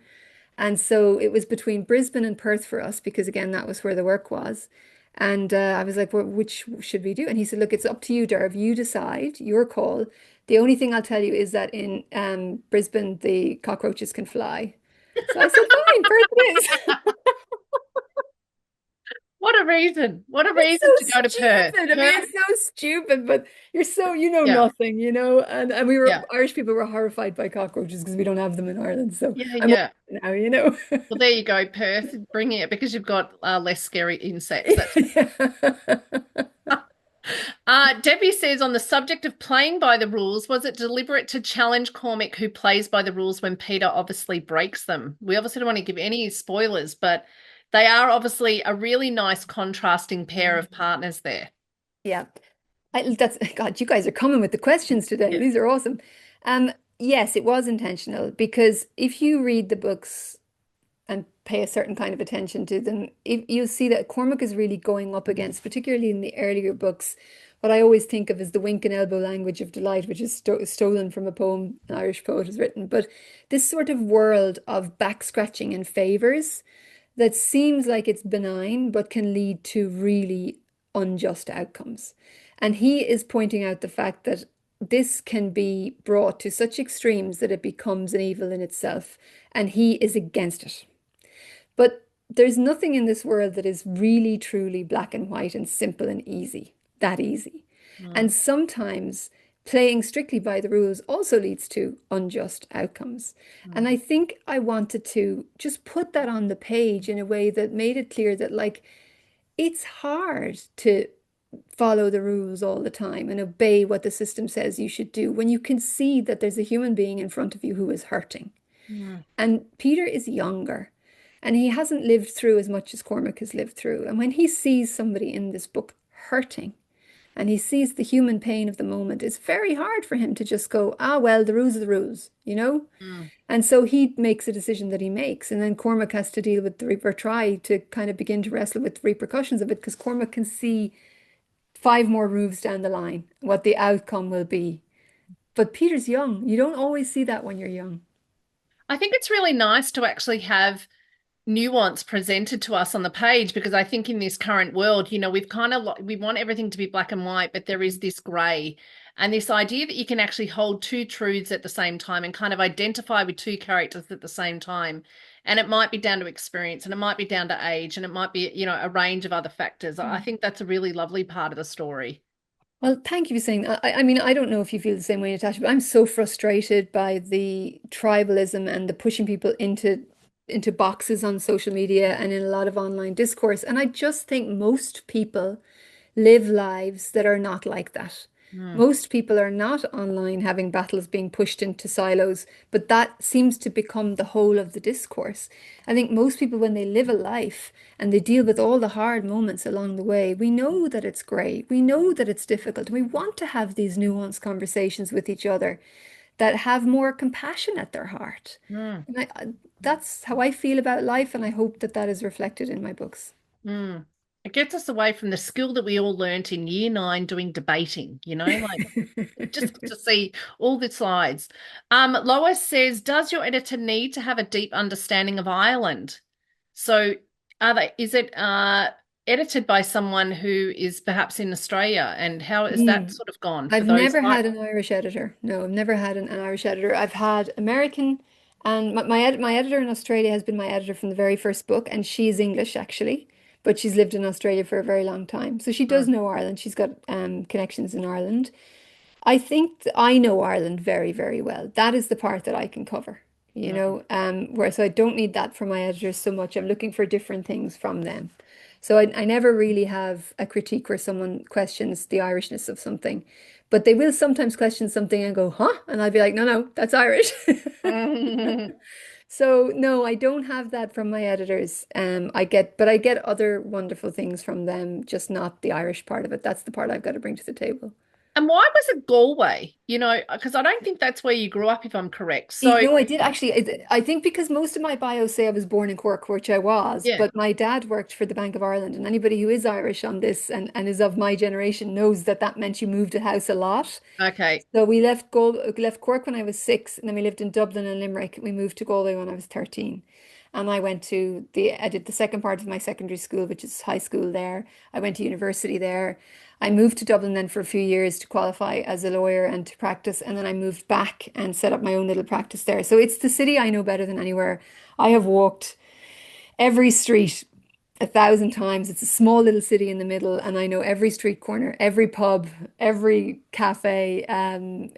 And so it was between Brisbane and Perth for us because, again, that was where the work was. And I was like, well, which should we do? And he said, look, it's up to you, Derv. You decide, your call. The only thing I'll tell you is that in Brisbane, the cockroaches can fly. So I said, fine, Perth it is. What a reason. What a It's reason to so go to Perth. stupid. I mean, Perth? it's so stupid, but you know Yeah. nothing, you know? And we were, Yeah. Irish people were horrified by cockroaches because we don't have them in Ireland. So Yeah. I'm over Yeah. it now, you know? Well, there you go, Perth, bringing it because you've got less scary insects. That's Debbie says on the subject of playing by the rules, was it deliberate to challenge Cormac, who plays by the rules when Peter obviously breaks them? We obviously don't want to give any spoilers, but they are obviously a really nice contrasting pair of partners there. Yeah. That's God, you guys are coming with the questions today. Yeah. These are awesome. Yes, it was intentional because if you read the books and pay a certain kind of attention to them, you'll see that Cormac is really going up against, particularly in the earlier books, what I always think of as the wink and elbow language of delight, which is stolen from a poem an Irish poet has written. But this sort of world of back scratching and favors that seems like it's benign, but can lead to really unjust outcomes. And he is pointing out the fact that this can be brought to such extremes that it becomes an evil in itself, and he is against it. But there's nothing in this world that is really, truly black and white and simple and easy, that easy. Mm, And sometimes playing strictly by the rules also leads to unjust outcomes. And mm, I think I wanted to just put that on the page in a way that made it clear that, like, it's hard to follow the rules all the time and obey what the system says you should do when you can see that there's a human being in front of you who is hurting. mm, And Peter is younger and he hasn't lived through as much as Cormac has lived through. And when he sees somebody in this book hurting and he sees the human pain of the moment, it's very hard for him to just go, ah, well, the rules are the rules, you know? Mm. And so he makes a decision that he makes. And then Cormac has to deal with the or try to kind of begin to wrestle with the repercussions of it because Cormac can see 5 more moves down the line what the outcome will be. But Peter's young. You don't always see that when you're young. I think it's really nice to actually have nuance presented to us on the page because I think in this current world, we've kind of we want everything to be black and white, but there is this gray. And this idea that you can actually hold two truths at the same time and kind of identify with two characters at the same time. And it might be down to experience and it might be down to age and it might be, a range of other factors. I think that's a really lovely part of the story. Well, thank you for saying that. I mean, I don't know if you feel the same way, Natasha, but I'm so frustrated by the tribalism and the pushing people into boxes on social media and in a lot of online discourse. And I just think most people live lives that are not like that. Mm, Most people are not online having battles being pushed into silos, but that seems to become the whole of the discourse. I think most people, when they live a life and they deal with all the hard moments along the way, we know that it's grey, we know that it's difficult, and we want to have these nuanced conversations with each other that have more compassion at their heart. mm, And that's how I feel about life, and I hope that that is reflected in my books. mm. It gets us away from the skill that we all learnt in year 9 doing debating, like just to see all the slides. Lois says, does your editor need to have a deep understanding of Ireland? So is it edited by someone who is perhaps in Australia? And how has that Mm. sort of gone for I've those never guys? had an Irish editor. No, I've never had an Irish editor. I've had American, and my editor in Australia has been my editor from the very first book, and she's English actually, but she's lived in Australia for a very long time. So she does Mm, know Ireland. She's got connections in Ireland. I think I know Ireland very, very well. That is the part that I can cover, mm, where so I don't need that from my editors so much. I'm looking for different things from them. So I never really have a critique where someone questions the Irishness of something, but they will sometimes question something and go, huh? And I'll be like, no, no, that's Irish. mm. So no, I don't have that from my editors. But I get other wonderful things from them, just not the Irish part of it. That's the part I've got to bring to the table. And why was it Galway? Because I don't think that's where you grew up, if I'm correct. So, No, I did actually. I think because most of my bios say I was born in Cork, which I was, yeah. but my dad worked for the Bank of Ireland, and anybody who is Irish on this and is of my generation knows that that meant you moved a house a lot. Okay. So left Cork when I was 6, and then we lived in Dublin and Limerick. We moved to Galway when I was 13. And I did the second part of my secondary school, which is high school there. I went to university there. I moved to Dublin then for a few years to qualify as a lawyer and to practice. And then I moved back and set up my own little practice there. So it's the city I know better than anywhere. I have walked every street 1,000 times. It's a small little city in the middle, and I know every street corner, every pub, every cafe. And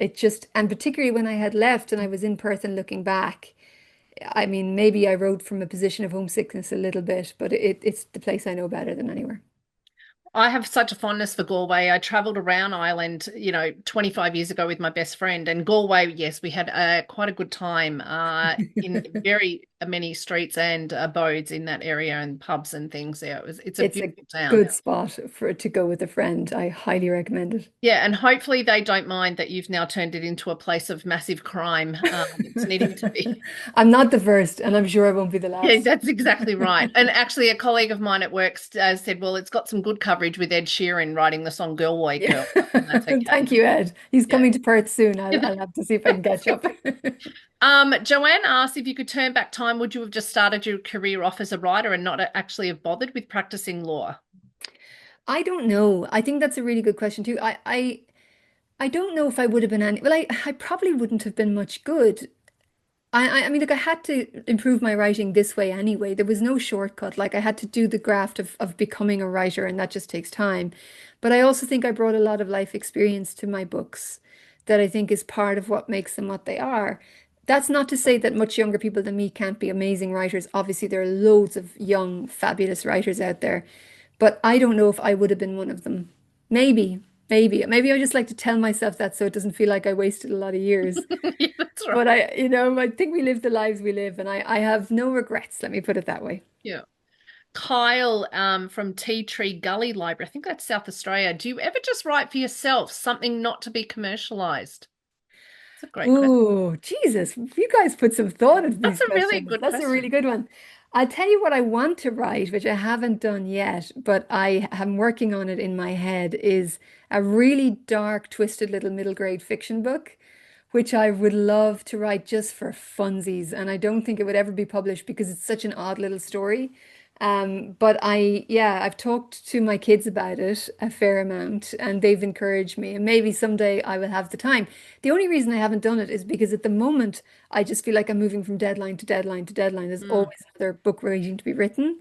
particularly when I had left and I was in Perth and looking back, I mean, maybe I wrote from a position of homesickness a little bit, but it's the place I know better than anywhere. I have such a fondness for Galway. I traveled around Ireland, 25 years ago with my best friend. And Galway, yes, we had quite a good time in very many streets and abodes in that area and pubs and things there. It's a It's a beautiful town. good spot for to go with a friend. I highly recommend it. Yeah, and hopefully they don't mind that you've now turned it into a place of massive crime. It's needing to be. I'm not the first, and I'm sure I won't be the Yeah, last. that's exactly right. And actually, a colleague of mine at work said, well, it's got some good coverage with Ed Sheeran writing the song Galway Yeah. Girl, and that's okay. Thank you, Ed. He's Yeah. coming to Perth soon. I'll have to see if I can catch up. Joanne asked if you could turn back time, would you have just started your career off as a writer and not actually have bothered with practicing law? I don't know. I think that's a really good question too. I don't know if I would have been any. Well, I probably wouldn't have been much good. I mean, look, I had to improve my writing this way anyway. There was no shortcut. Like I had to do the graft of becoming a writer, and that just takes time. But I also think I brought a lot of life experience to my books that I think is part of what makes them what they are. That's not to say that much younger people than me can't be amazing writers. Obviously, there are loads of young, fabulous writers out there, but I don't know if I would have been one of them. Maybe, maybe I just like to tell myself that so it doesn't feel like I wasted a lot of years. Yeah, that's right. But I think we live the lives we live, and I have no regrets, let me put it that way. Yeah. Kyle from Tea Tree Gully Library. I think that's South Australia. Do you ever just write for yourself something not to be commercialized? It's a great question. Oh, Jesus. You guys put some thought into That's these a really questions. good That's a really question. good one. I'll tell you what I want to write, which I haven't done yet, but I am working on it in my head, is a really dark, twisted little middle grade fiction book, which I would love to write just for funsies. And I don't think it would ever be published because it's such an odd little story. Yeah, I've talked to my kids about it a fair amount and they've encouraged me. And maybe someday I will have the time. The only reason I haven't done it is because at the moment I just feel like I'm moving from deadline to deadline to deadline. There's Mm, always another book waiting to be written,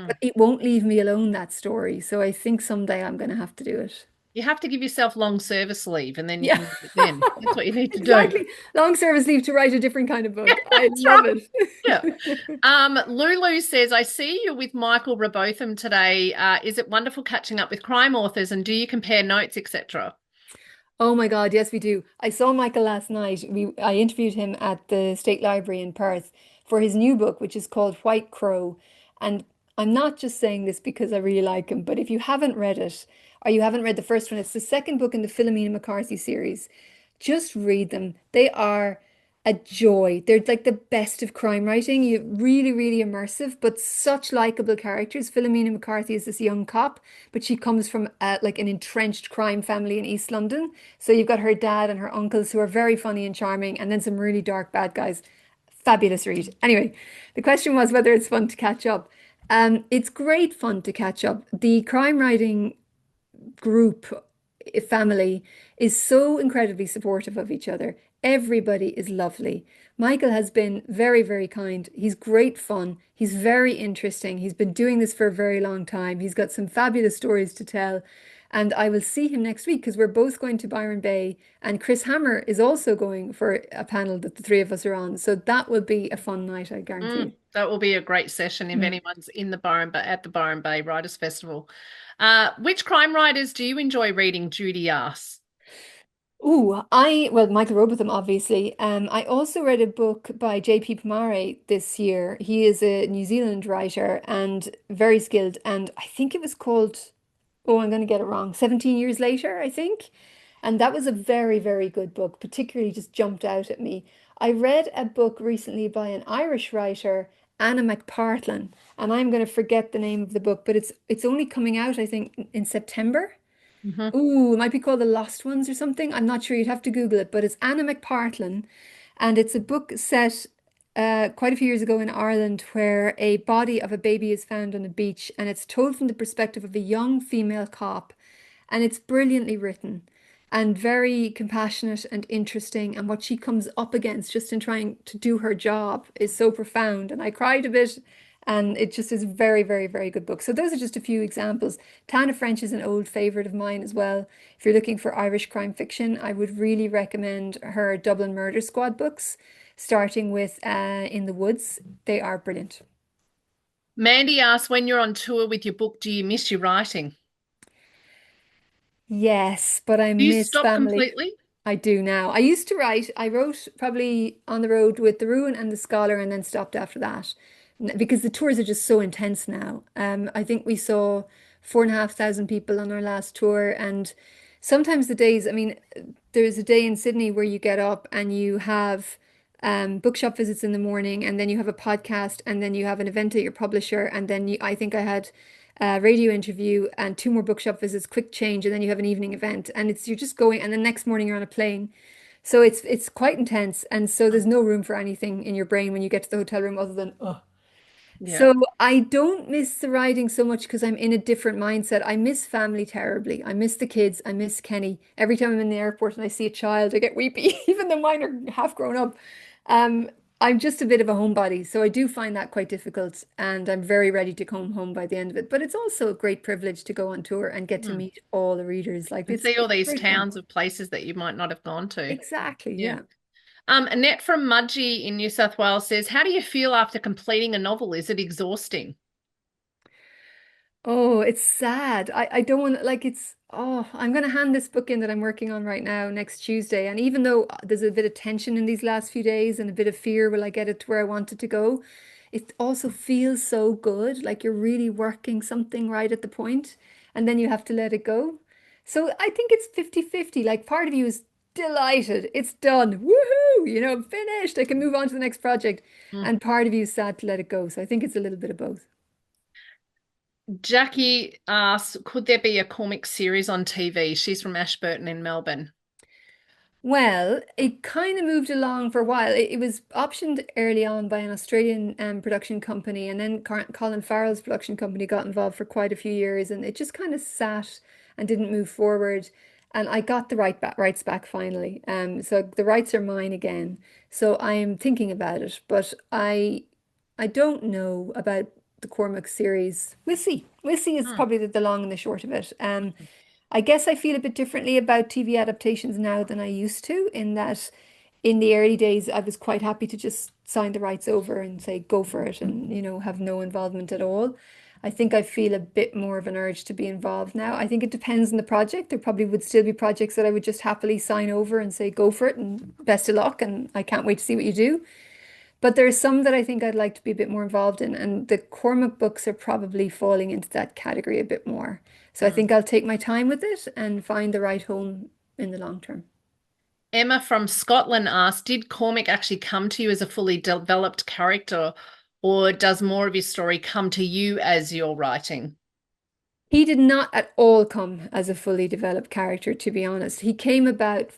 but mm. it won't leave me alone, that story. So I think someday I'm going to have to do it. You have to give yourself long service leave and then you Yeah, can do it then. That's what you need to do. exactly. Long service leave to write a different kind of book. I That's love right. Yeah. it. Lulu says, I see you with Michael Robotham today. Is it wonderful catching up with crime authors and do you compare notes, etc.? Oh my God, yes, we do. I saw Michael last night. I interviewed him at the State Library in Perth for his new book, which is called White Crow. And I'm not just saying this because I really like him, but if you haven't read it, or you haven't read the first one, it's the second book in the Philomena McCarthy series. Just read them. They are a joy. They're like the best of crime writing. You really, really immersive, but such likable characters. Philomena McCarthy is this young cop, but she comes from like an entrenched crime family in East London. So you've got her dad and her uncles who are very funny and charming, and then some really dark bad guys. Fabulous read. Anyway, the question was whether it's fun to catch up. It's great fun to catch up. The crime writing group, family, is so incredibly supportive of each other. Everybody is lovely. Michael has been very, very kind. He's great fun. He's very interesting. He's been doing this for a very long time. He's got some fabulous stories to tell. And I will see him next week because we're both going to Byron Bay. And Chris Hammer is also going for a panel that the three of us are on. So that will be a fun night, I guarantee you. That will be a great session if Mm. anyone's in the at the Byron Bay Writers Festival. Which crime writers do you enjoy reading? Judy asks. Well, Michael Robotham, obviously. I also read a book by J.P. Pomare this year. He is a New Zealand writer and very skilled. And I think it was called, oh, I'm going to get it wrong, 17 Years Later, I think. And that was a very, very good book, particularly just jumped out at me. I read a book recently by an Irish writer, Anna McPartlin, and I'm going to forget the name of the book, but it's only coming out, I think, in September. Mhm. Ooh, it might be called The Lost Ones or something. I'm not sure. You'd have to Google it, but it's Anna McPartlin, and it's a book set quite a few years ago in Ireland where a body of a baby is found on a beach, and it's told from the perspective of a young female cop, and it's brilliantly written and very compassionate and interesting. And what she comes up against just in trying to do her job is so profound. And I cried a bit. And it just is a very, very, very good book. So those are just a few examples. Tana French is an old favorite of mine as well. If you're looking for Irish crime fiction, I would really recommend her Dublin Murder Squad books, starting with In the Woods. They are brilliant. Mandy asks, when you're on tour with your book, do you miss your writing? Yes, but I Do you miss stop family. completely? I do now. I used to write. I wrote probably on the road with The Ruin and The Scholar and then stopped after that because the tours are just so intense now. I think we saw 4,500 people on our last tour, and sometimes the days, I mean, there's a day in Sydney where you get up and you have bookshop visits in the morning, and then you have a podcast, and then you have an event at your publisher, and then I think I had a radio interview and two more bookshop visits, quick change, and then you have an evening event, and you're just going, and the next morning you're on a plane. So it's quite intense, and so there's no room for anything in your brain when you get to the hotel room other than oh. Yeah. So I don't miss the riding so much because I'm in a different mindset. I miss family terribly. I miss the kids. I miss Kenny. Every time I'm in the airport and I see a child, I get weepy, even though mine are half grown up. Um, I'm just a bit of a homebody, so I do find that quite difficult, and I'm very ready to come home by the end of it. But it's also a great privilege to go on tour and get to Mm. meet all the readers. Like And it's see all these great fun. towns of places that you might not have gone to. Exactly, Yeah. yeah. Annette from Mudgee in New South Wales says, how do you feel after completing a novel? Is it exhausting? Oh, it's sad. I don't want like I'm going to hand this book in that I'm working on right now next Tuesday. And even though there's a bit of tension in these last few days and a bit of fear, will I get it to where I want it to go? it also feels so good, like you're really working something right at the point, and then you have to let it go. So I think it's 50-50. Like part of you is delighted, it's done, woohoo, finished, I can move on to the next project. Mm. And part of you is sad to let it go. So I think it's a little bit of both. Jackie asks, could there be a comic series on TV? She's from Ashburton in Melbourne. Well, it kind of moved along for a while. It was optioned early on by an Australian production company, and then Colin Farrell's production company got involved for quite a few years, and it just kind of sat and didn't move forward. And I got the rights back finally. So the rights are mine again. So I'm thinking about it, but I don't know about the Cormac series. We'll see. We'll see is Hmm. probably the long and the short of it. I guess I feel a bit differently about TV adaptations now than I used to, in that in the early days, I was quite happy to just sign the rights over and say, go for it, and, have no involvement at all. I think I feel a bit more of an urge to be involved now. I think it depends on the project. There probably would still be projects that I would just happily sign over and say, go for it and best of luck, and I can't wait to see what you do. But there are some that I think I'd like to be a bit more involved in, and the Cormac books are probably falling into that category a bit more. So I Hmm. think I'll take my time with it and find the right home in the long term. Emma from Scotland asked, did Cormac actually come to you as a fully developed character, or does more of his story come to you as you're writing? He did not at all come as a fully developed character, to be honest. He came about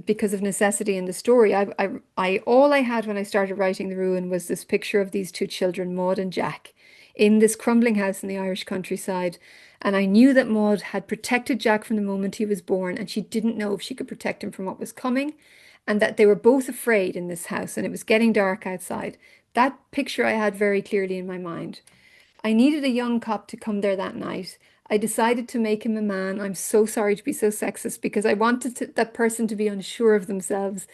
because of necessity in the story. All I had when I started writing The Ruin was this picture of these two children, Maud and Jack, in this crumbling house in the Irish countryside. And I knew that Maud had protected Jack from the moment he was born, and she didn't know if she could protect him from what was coming, and that they were both afraid in this house, and it was getting dark outside. That picture I had very clearly in my mind. I needed a young cop to come there that night. I decided to make him a man. I'm so sorry to be so sexist because I wanted that person to be unsure of themselves.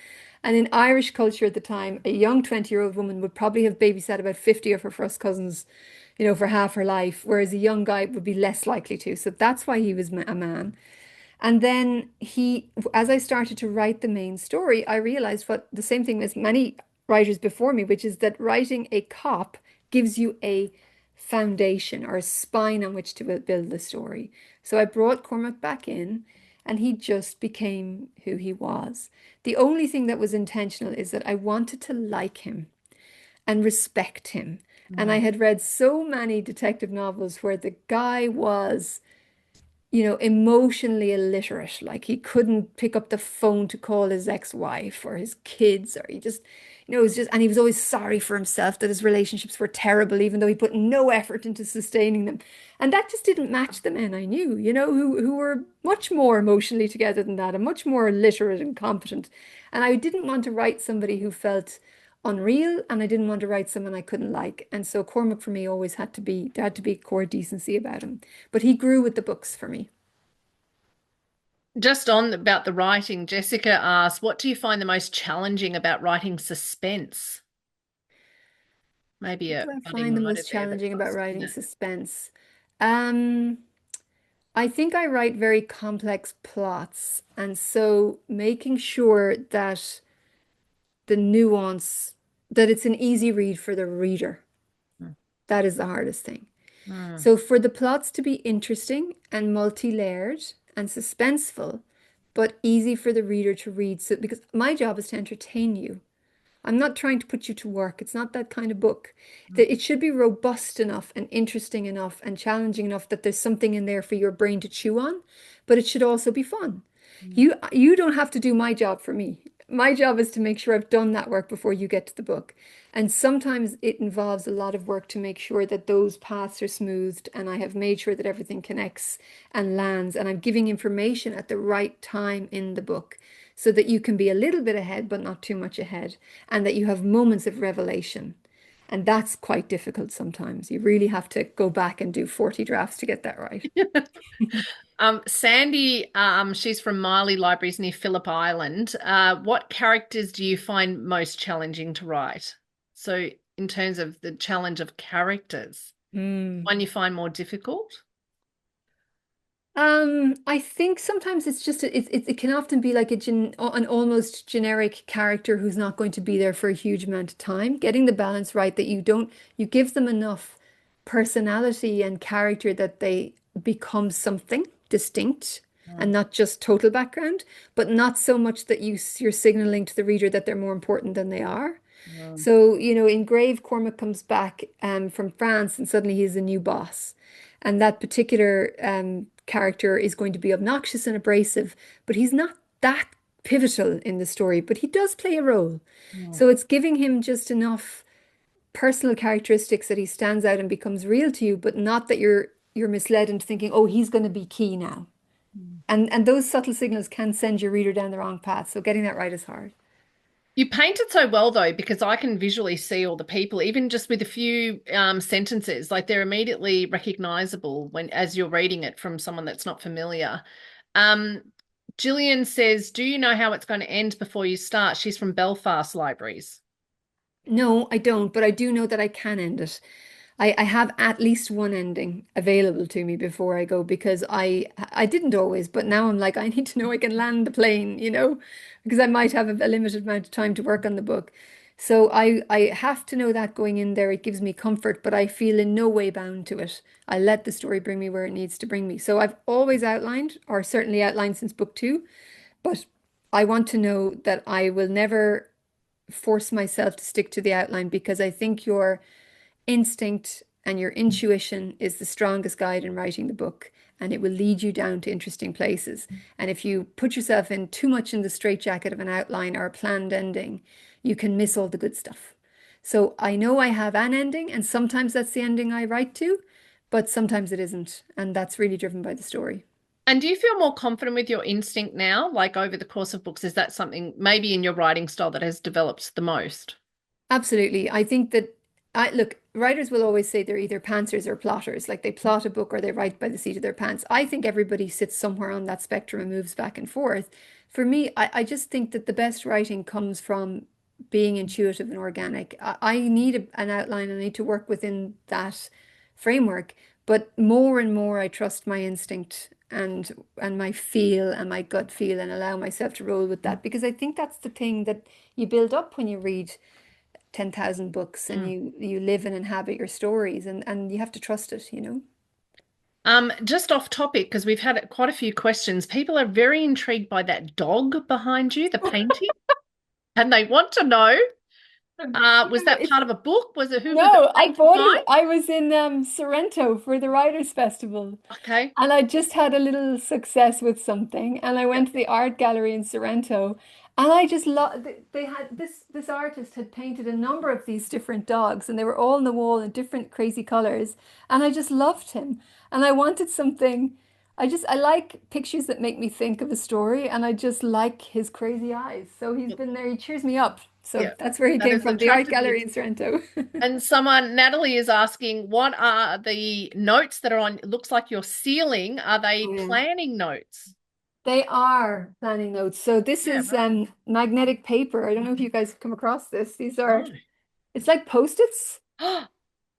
And in Irish culture at the time, a young 20-year-old woman would probably have babysat about 50 of her first cousins, for half her life, whereas a young guy would be less likely to. So that's why he was a man. And then as I started to write the main story, I realized what the same thing as many writers before me, which is that writing a cop gives you a foundation or a spine on which to build the story. So I brought Cormac back in, and he just became who he was. The only thing that was intentional is that I wanted to like him and respect him. And I Hmm. had read so many detective novels where the guy was emotionally illiterate. Like he couldn't pick up the phone to call his ex-wife or his kids, or he just, it was just, and he was always sorry for himself that his relationships were terrible, even though he put no effort into sustaining them. And that just didn't match the men I knew, who were much more emotionally together than that and much more literate and competent. And I didn't want to write somebody who felt unreal, and I didn't want to write someone I couldn't like. And so Cormac for me always there had to be core decency about him. But he grew with the books for me. Just on about the writing, Jessica asked, what do you find the most challenging about writing suspense? Maybe What a do I budding find the writer most there that challenging about wants to do writing that. suspense? Um, I think I write very complex plots, and so making sure that the nuance, that it's an easy read for the reader, that is the hardest thing. Mm. So for the plots to be interesting and multi-layered and suspenseful, but easy for the reader to read, so because my job is to entertain you. I'm not trying to put you to work. It's not that kind of book. Mm. That it should be robust enough and interesting enough and challenging enough that there's something in there for your brain to chew on, but it should also be fun. Mm. You don't have to do my job for me. My job is to make sure I've done that work before you get to the book. And sometimes it involves a lot of work to make sure that those paths are smoothed, and I have made sure that everything connects and lands, and I'm giving information at the right time in the book so that you can be a little bit ahead, but not too much ahead, and that you have moments of revelation. And that's quite difficult sometimes. You really have to go back and do 40 drafts to get that right. Sandy, she's from Miley Libraries near Phillip Island. What characters do you find most challenging to write? So, in terms of the challenge of characters, Hmm. one you find more difficult? I think sometimes it's just it can often be like an almost generic character who's not going to be there for a huge amount of time. Getting the balance right that you give them enough personality and character that they become something distinct and Mm, not just total background, but not so much that you're signaling to the reader that they're more important than they are. mm, So, in Grave, Cormac comes back from France and suddenly he's a new boss. And that particular character is going to be obnoxious and abrasive, but he's not that pivotal in the story, but he does play a role. mm, So it's giving him just enough personal characteristics that he stands out and becomes real to you, but not that you're misled into thinking, oh, he's going to be key now. mm. And those subtle signals can send your reader down the wrong path. So getting that right is hard. You paint it so well though, because I can visually see all the people, even just with a few sentences, like they're immediately recognizable when as you're reading it from someone that's not familiar. Um, Gillian says, "Do you know how it's going to end before you start?" She's from Belfast Libraries. No, I don't, but I do know that I can end it. I have at least one ending available to me before I go because I didn't always, but now I'm like I need to know I can land the plane, because I might have a limited amount of time to work on the book. So I have to know that going in there. It gives me comfort, but I feel in no way bound to it. I let the story bring me where it needs to bring me. So I've always outlined, or certainly outlined since book two, but I want to know that I will never force myself to stick to the outline because I think your instinct and your intuition is the strongest guide in writing the book, and it will lead you down to interesting places. And if you put yourself in too much in the straitjacket of an outline or a planned ending, you can miss all the good stuff. So I know I have an ending, and sometimes that's the ending I write to, but sometimes it isn't. And that's really driven by the story. And do you feel more confident with your instinct now, like over the course of books? Is that something maybe in your writing style that has developed the most? Absolutely. I think that I look, writers will always say they're either pantsers or plotters, like they plot a book or they write by the seat of their pants. I think everybody sits somewhere on that spectrum and moves back and forth. For me, I just think that the best writing comes from being intuitive and organic. I need an outline. I need to work within that framework, but more and more I trust my instinct and my feel and my gut feel and allow myself to roll with that because I think that's the thing that you build up when you read 10,000 books and Mm. you live and inhabit your stories and you have to trust it. Just off topic, because we've had quite a few questions. People are very intrigued by that dog behind you, the painting, and they want to know, was No, that part of a book? Was it who was it no, I painted bought by? it. I was in Sorrento for the Writers' Festival. Okay. And I just had a little success with something, and I Yep. went to the art gallery in Sorrento, and I just love they had this artist had painted a number of these different dogs, and they were all on the wall in different crazy colors, and I just loved him, and I wanted something. I like pictures that make me think of a story, and I just like his crazy eyes. So he's been there. He cheers me up. So Yeah, that's where he that came has from, the art attracted you. gallery in Sorrento. And someone, Natalie is asking, what are the notes that are on, it looks like your ceiling? Are they Oh, yeah. planning notes? They are planning notes. So this Yeah, is right. magnetic paper. I don't know if you guys have come across this. These are, No. it's like Post-its.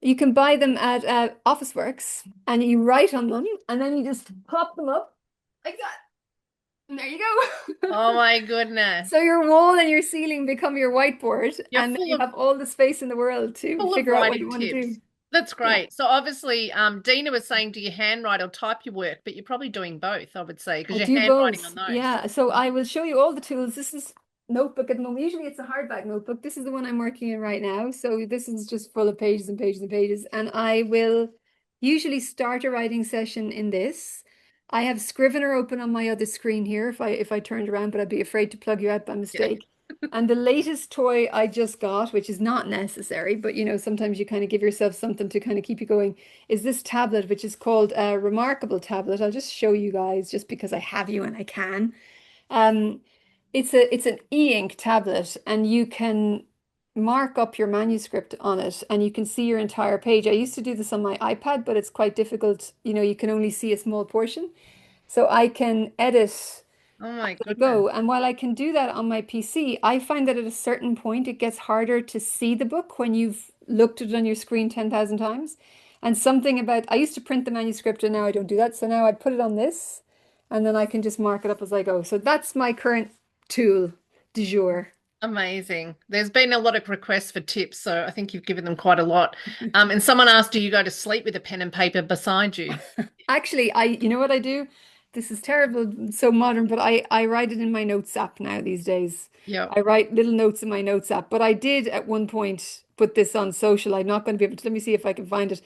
You can buy them at Officeworks and you write on them and then you just pop them up like that. And there you go. Oh my goodness. So your wall and your ceiling become your whiteboard You're and then you have all the space in the world to full of figure out what you writing want to tips. do. That's Yeah. great. So obviously, Dina was saying, do you handwrite or type your work? But you're probably doing both, I would say, because I you're do handwriting on both. those. Yeah. So I will show you all the tools. This is notebook at the moment. Usually it's a hardback notebook. This is the one I'm working in right now. So this is just full of pages and pages and pages. And I will usually start a writing session in this. I have Scrivener open on my other screen here if I turned around, but I'd be afraid to plug you out by Yeah. mistake. And the latest toy I just got, which is not necessary, but sometimes you kind of give yourself something to kind of keep you going, is this tablet, which is called a Remarkable tablet. I'll just show you guys just because I have you and I can. Um, it's an e-ink tablet, and you can mark up your manuscript on it, and you can see your entire page. I used to do this on my iPad, but it's quite difficult. You can only see a small portion. So I can edit Oh my goodness. go. And while I can do that on my PC, I find that at a certain point it gets harder to see the book when you've looked at it on your screen 10,000 times. And something about, I used to print the manuscript and now I don't do that. So now I put it on this and then I can just mark it up as I go. So that's my current tool du jour. Amazing. There's been a lot of requests for tips, so I think you've given them quite a lot. And someone asked, do you go to sleep with a pen and paper beside you? Actually, you know what I do? This is terrible, so modern, but I write it in my notes app now these days. Yep. I write little notes in my notes app, but I did at one point put this on social. I'm not going to be able to, let me see if I can find it.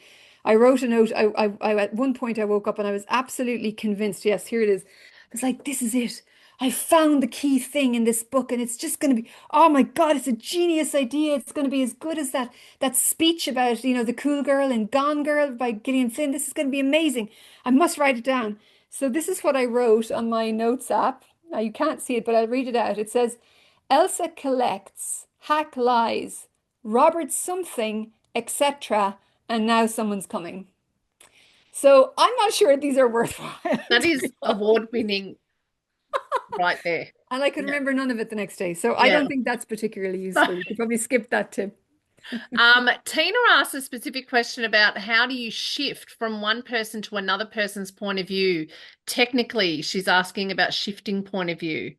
I wrote a note. At one point I woke up and I was absolutely convinced. Yes, here it is. I was like, this is it. I found the key thing in this book, and it's just going to be, oh my God, it's a genius idea. It's going to be as good as that speech about, the cool girl in Gone Girl by Gillian Flynn. This is going to be amazing. I must write it down. So this is what I wrote on my notes app. Now you can't see it, but I'll read it out. It says, Elsa collects, Hack lies, Robert something, etc. And now someone's coming. So I'm not sure these are worthwhile That to is go on. award-winning right there. And I could Yeah. remember none of it the next day. So I don't Yeah. think that's particularly useful. You could probably skip that tip. Tina asked a specific question about how do you shift from one person to another person's point of view? Technically, she's asking about shifting point of view.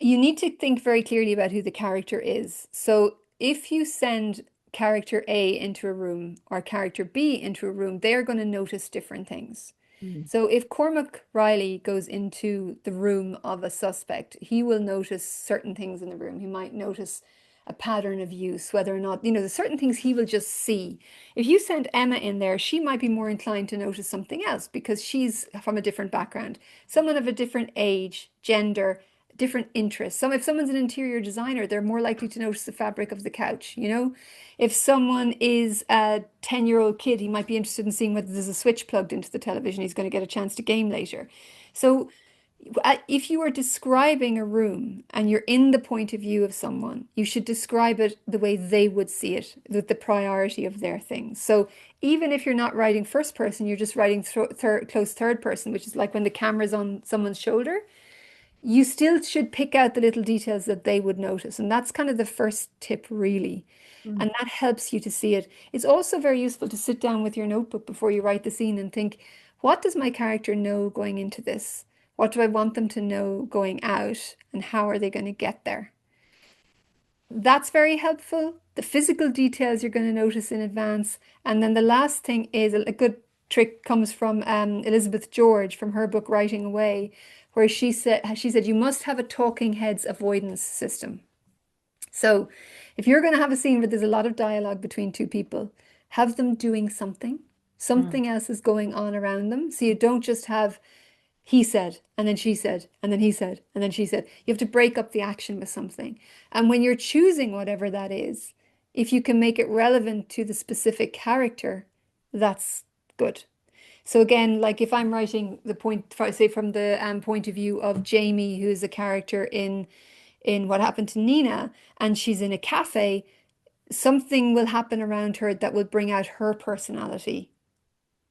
You need to think very clearly about who the character is. So if you send character A into a room or character B into a room, they're going to notice different things. Mm. So if Cormac Riley goes into the room of a suspect, he will notice certain things in the room. He might notice a pattern of use, whether or not, there's certain things he will just see. If you send Emma in there, she might be more inclined to notice something else because she's from a different background, someone of a different age, gender, different interests. If someone's an interior designer, they're more likely to notice the fabric of the couch. If someone is a 10-year-old kid, he might be interested in seeing whether there's a switch plugged into the television. He's going to get a chance to game later. So if you are describing a room and you're in the point of view of someone, you should describe it the way they would see it, with the priority of their things. So even if you're not writing first person, you're just writing close third person, which is like when the camera's on someone's shoulder, you still should pick out the little details that they would notice. And that's kind of the first tip, really. Mm. And that helps you to see it. It's also very useful to sit down with your notebook before you write the scene and think, what does my character know going into this? What do I want them to know going out? And how are they going to get there? That's very helpful. The physical details you're going to notice in advance. And then the last thing is a good trick comes from Elizabeth George from her book Writing Away, where she said you must have a talking heads avoidance system. So if you're going to have a scene where there's a lot of dialogue between two people, have them doing something. Mm. Something else is going on around them. So you don't just have he said, and then she said, and then he said, and then she said. You have to break up the action with something. And when you're choosing whatever that is, if you can make it relevant to the specific character, that's good. So again, like if I'm writing the point, say from the point of view of Jamie, who's a character in What Happened to Nina, and she's in a cafe, something will happen around her that will bring out her personality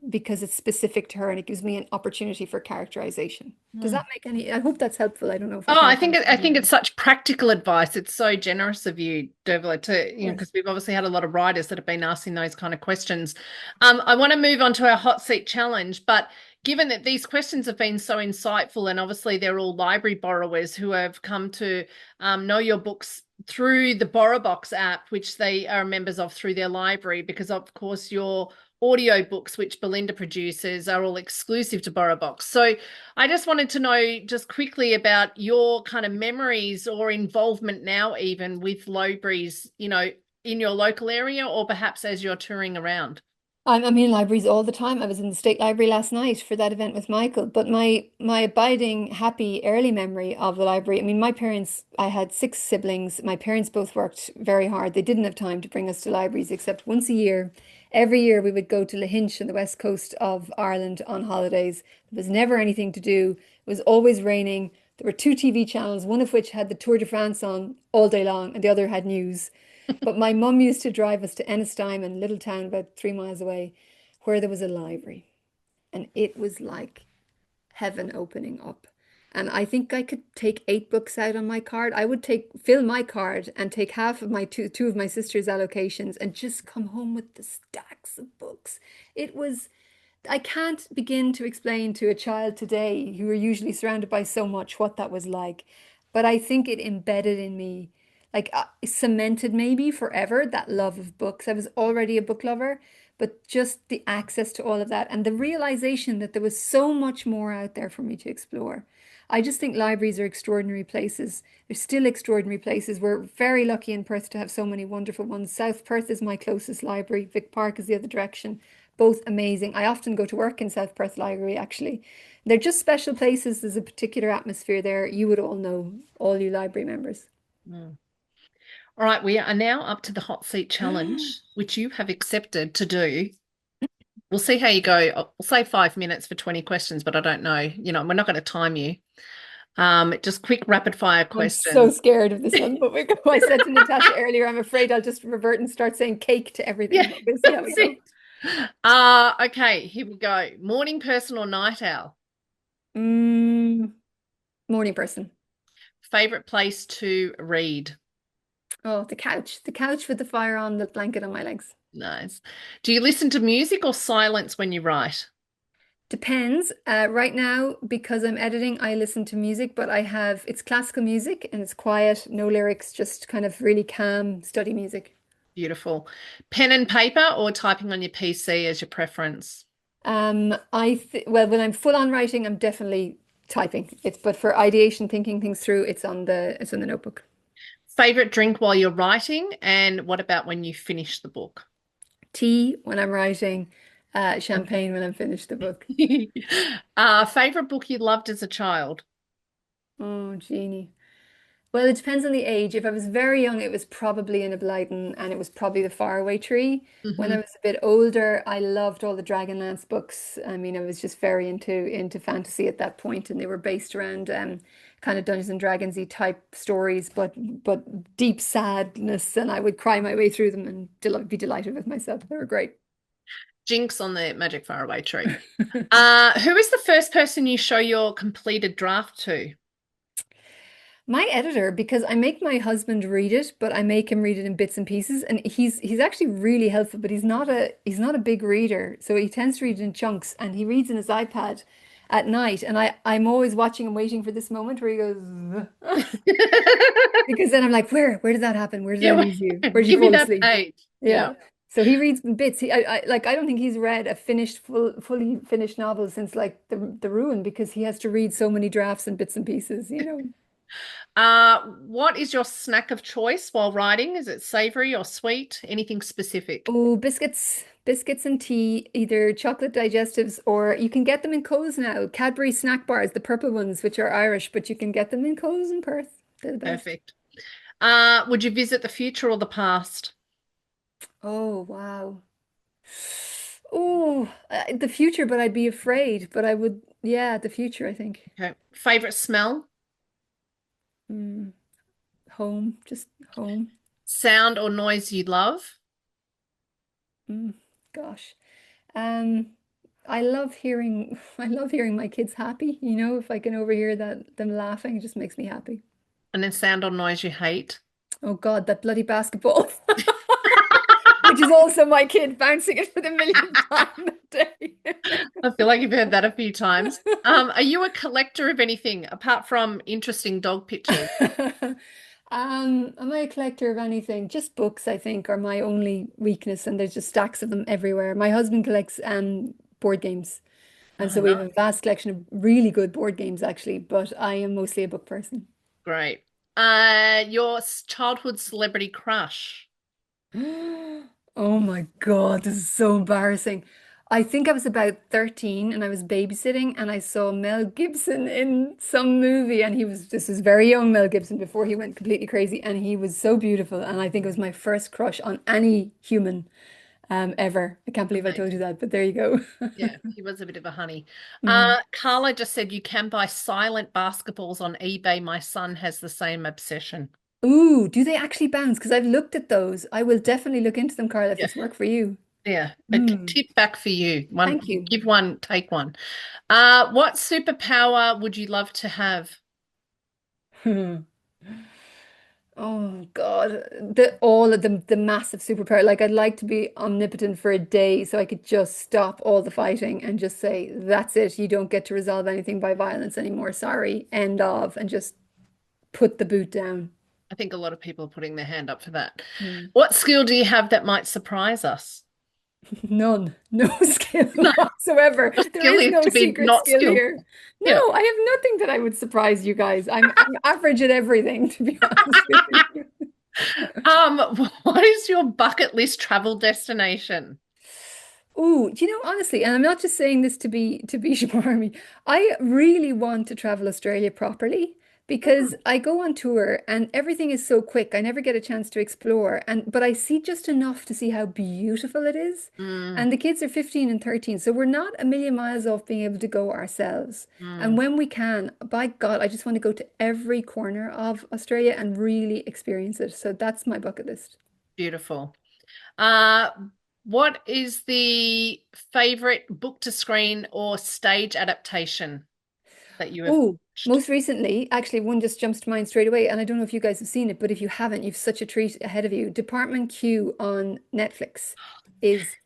because it's specific to her and it gives me an opportunity for characterization. Does Mm. that make any? I hope that's helpful. I don't know if Oh, I've I made think sense. I think it's such practical advice. It's so generous of you, Dervla, to Of course. because we've obviously had a lot of writers that have been asking those kind of questions. I want to move on to our hot seat challenge, but given that these questions have been so insightful, and obviously they're all library borrowers who have come to know your books through the BorrowBox app, which they are members of through their library, because of course your audio books, which Belinda produces, are all exclusive to BorrowBox. So I just wanted to know just quickly about your kind of memories or involvement now, even with libraries, in your local area or perhaps as you're touring around. I'm in libraries all the time. I was in the State Library last night for that event with Michael. But my abiding happy early memory of the library, I mean, my parents, I had six siblings. My parents both worked very hard. They didn't have time to bring us to libraries except once a year. Every year we would go to Lahinch on the west coast of Ireland on holidays. There was never anything to do. It was always raining. There were two TV channels, one of which had the Tour de France on all day long, and the other had news. But my mum used to drive us to Ennistymon, a little town about 3 miles away, where there was a library. And it was like heaven opening up. And I think I could take 8 books out on my card. I would fill my card and take half of my two of my sister's allocations and just come home with the stacks of books. It was, I can't begin to explain to a child today who are usually surrounded by so much what that was like. But I think it embedded in me, like cemented maybe forever that love of books. I was already a book lover, but just the access to all of that and the realization that there was so much more out there for me to explore. I just think libraries are extraordinary places. They're still extraordinary places. We're very lucky in Perth to have so many wonderful ones. South Perth is my closest library. Vic Park is the other direction. Both amazing. I often go to work in South Perth Library, actually. They're just special places. There's a particular atmosphere there. You would all know, all you library members. Mm. All right, we are now up to the hot seat challenge, which you have accepted to do. We'll see how you go. We'll say 5 minutes for 20 questions, but I don't know. We're not going to time you. Just quick rapid fire I'm so questions. scared of this one, but we go. I said to Natasha earlier, I'm afraid I'll just revert and start saying cake to everything, Yeah, but we'll see how we that's go. it. Okay, here we go. Morning person or night owl? Mm, morning person. Favorite place to read? Oh, the couch. The couch with the fire on, the blanket on my legs. Nice. Do you listen to music or silence when you write? Depends. Right now, because I'm editing, I listen to music, but it's classical music and it's quiet, no lyrics, just kind of really calm study music. Beautiful. Pen and paper or typing on your PC as your preference? Well, when I'm full on writing, I'm definitely typing. But for ideation, thinking things through, it's on the notebook. Favorite drink while you're writing? And what about when you finish the book? Tea when I'm writing, Okay. champagne when I'm finished the book. Favorite book you loved as a child? Oh, Jeannie. Well, it depends on the age. If I was very young, it was probably in a Blyton and it was probably The Faraway Tree. When I Hmm. was a bit older, I loved all the Dragonlance books. I mean, I was just very into fantasy at that point, and they were based around kind of Dungeons and Dragons-y type stories, but deep sadness, and I would cry my way through them and be delighted with myself. They were great. Jinx on the Magic Faraway Tree. Who is the first person you show your completed draft to? My editor, because I make my husband read it, but I make him read it in bits and pieces, and he's actually really helpful, but he's not a big reader, so he tends to read it in chunks, and he reads in his iPad at night, and I'm always watching and waiting for this moment where he goes, because then I'm like, where did that happen? Where did I Yeah, lose you? Where did you give me fall that asleep? page. Yeah. Yeah. So he reads in bits. I don't think he's read a fully finished novel since like the Ruin because he has to read so many drafts and bits and pieces, you know. What is your snack of choice while writing? Is it savory or sweet? Anything specific? Oh, biscuits and tea, either chocolate digestives or you can get them in Coles now. Cadbury snack bars, the purple ones, which are Irish, but you can get them in Coles in Perth. They're the best. Perfect. Would you visit the future or the past? Oh, wow. Oh, the future, but I'd be afraid. But I would, yeah, the future, I think. Okay. Favorite smell? Mm, home, just home. Sound or noise you love? Mm, gosh. Um, I love hearing my kids happy. You know, if I can overhear them laughing, it just makes me happy. And then sound or noise you hate? Oh God, that bloody basketball, which is also my kid bouncing it for the millionth time a day. I feel like you've heard that a few times. Are you a collector of anything apart from interesting dog pictures? Am I a collector of anything? Just books, I think, are my only weakness, and there's just stacks of them everywhere. My husband collects board games, and Oh, so we have no. a vast collection of really good board games, actually. But I am mostly a book person. Great. Your childhood celebrity crush? Oh my God, this is so embarrassing. I think I was about 13 and I was babysitting and I saw Mel Gibson in some movie and this was very young Mel Gibson before he went completely crazy and he was so beautiful and I think it was my first crush on any human ever. I can't believe I told you Amazing. that, but there you go. Yeah, he was a bit of a honey. Mm. Carla just said you can buy silent basketballs on eBay. My son has the same obsession. Ooh, do they actually bounce? Because I've looked at those. I will definitely look into them, Carla, if Yeah. it's work for you. Yeah, a Mm, tip back for you. One, thank you. give one, take one. What superpower would you love to have? Oh God, the all of the massive superpower. Like I'd like to be omnipotent for a day so I could just stop all the fighting and just say, that's it. You don't get to resolve anything by violence anymore. Sorry, end of, and just put the boot down. I think a lot of people are putting their hand up for that. Mm. What skill do you have that might surprise us? None, no skill No, whatsoever. your There skill is is no to be secret not skill skilled. here. No, Yeah. I have nothing that I would surprise you guys. I'm average at everything, to be honest with you. Um, what is your bucket list travel destination? Oh, do you know, honestly, and I'm not just saying this to be smarmy. I really want to travel Australia properly because Mm, I go on tour and everything is so quick. I never get a chance to explore. And but I see just enough to see how beautiful it is. mm, And the kids are 15 and 13, so we're not a million miles off being able to go ourselves. And mm. when we can, by God, I just want to go to every corner of Australia and really experience it. So that's my bucket list. Beautiful. Uh, what is the favorite book to screen or stage adaptation that you have Oh, watched? most recently, actually, one just jumps to mind straight away. And I don't know if you guys have seen it, but if you haven't, you've such a treat ahead of you. Department Q on Netflix is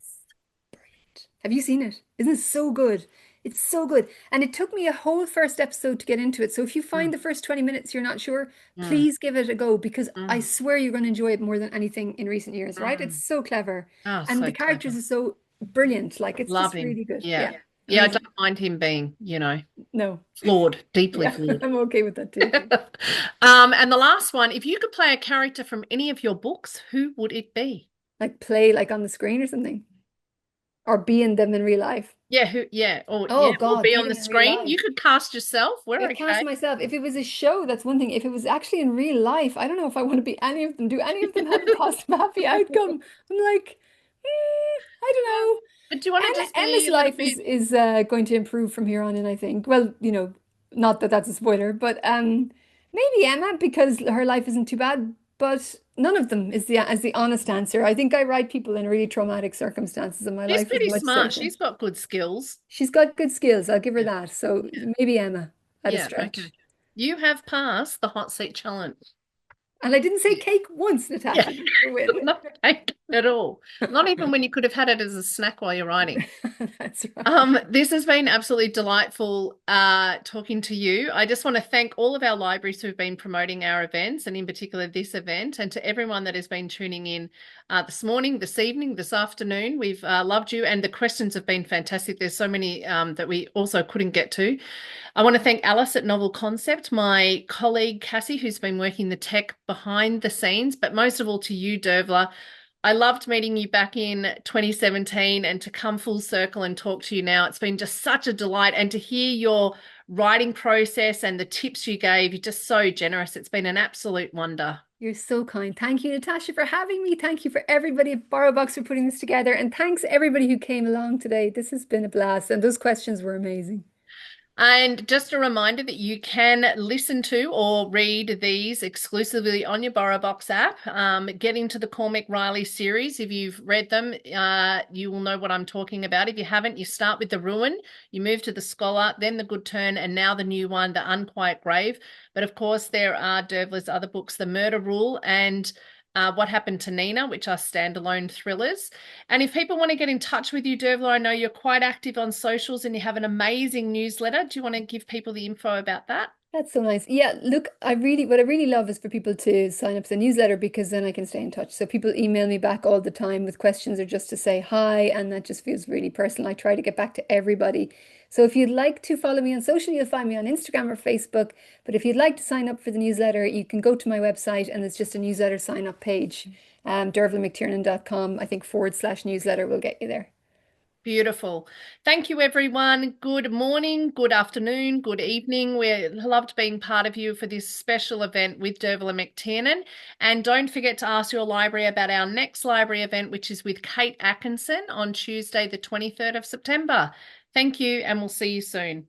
brilliant. Have you seen it? Isn't it so good? It's so good. And it took me a whole first episode to get into it. So if you find Mm, the first 20 minutes you're not sure, mm, please give it a go because I mm, swear you're going to enjoy it more than anything in recent years, right? It's mm. so clever. Oh, And the so characters clever. are so brilliant. Like it's Love just him. really good. Yeah. Yeah. Yeah, I don't Amazing. mind him being, No. flawed, deeply Yeah, flawed. I'm okay with that too. And the last one, if you could play a character from any of your books, who would it be? Like play like on the screen or something, or be in them in real life. Yeah, Oh or God, be be on the them in real screen. life. You could cast yourself. We're If cast okay. myself, if it was a show, that's one thing. If it was actually in real life, I don't know if I want to be any of them. Do any of them have a positive, happy outcome? I'm like, I don't know. But do you want to just be Emma's a little life bit? is going to improve from here on in, I think. Well, not that that's a spoiler, but maybe Emma because her life isn't too bad. But none of them is the honest answer. I think I write people in really traumatic circumstances, and my She's life is pretty much smart. safer. She's got good skills. She's got good skills. I'll give her Yeah, that. So yeah, maybe Emma at a yeah. Okay. stretch. You have passed the hot seat challenge. And I didn't say cake once, Yeah, Natasha, just to win. not cake at all. Not even when you could have had it as a snack while you're writing. That's right. This has been absolutely delightful talking to you. I just want to thank all of our libraries who've been promoting our events, and in particular this event, and to everyone that has been tuning in this morning, this evening, this afternoon. We've loved you, and the questions have been fantastic. There's so many that we also couldn't get to. I want to thank Alice at Novel Concept, my colleague Cassie, who's been working the tech behind the scenes, but most of all to you, Dervla. I loved meeting you back in 2017 and to come full circle and talk to you now. It's been just such a delight. And to hear your writing process and the tips you gave, you're just so generous. It's been an absolute wonder. You're so kind. Thank you, Natasha, for having me. Thank you for everybody at BorrowBox for putting this together. And thanks everybody who came along today. This has been a blast. And those questions were amazing. And just a reminder that you can listen to or read these exclusively on your BorrowBox app. Get into the Cormac Riley series. If you've read them, you will know what I'm talking about. If you haven't, you start with The Ruin, you move to The Scholar, then The Good Turn, and now the new one, The Unquiet Grave. But of course, there are Dervla's other books, The Murder Rule and What Happened to Nina, which are standalone thrillers. And if people want to get in touch with you, Dervla, I know you're quite active on socials and you have an amazing newsletter. Do you want to give people the info about that? That's so nice. Yeah, look, what I really love is for people to sign up to the newsletter because then I can stay in touch. So people email me back all the time with questions or just to say hi, and that just feels really personal. I try to get back to everybody. So if you'd like to follow me on social, you'll find me on Instagram or Facebook. But if you'd like to sign up for the newsletter, you can go to my website and there's just a newsletter sign up page. DervlaMcTiernan.com, I think /newsletter will get you there. Beautiful. Thank you, everyone. Good morning, good afternoon, good evening. We loved being part of you for this special event with Dervla McTiernan. And don't forget to ask your library about our next library event, which is with Kate Atkinson on Tuesday, the 23rd of September. Thank you, and we'll see you soon.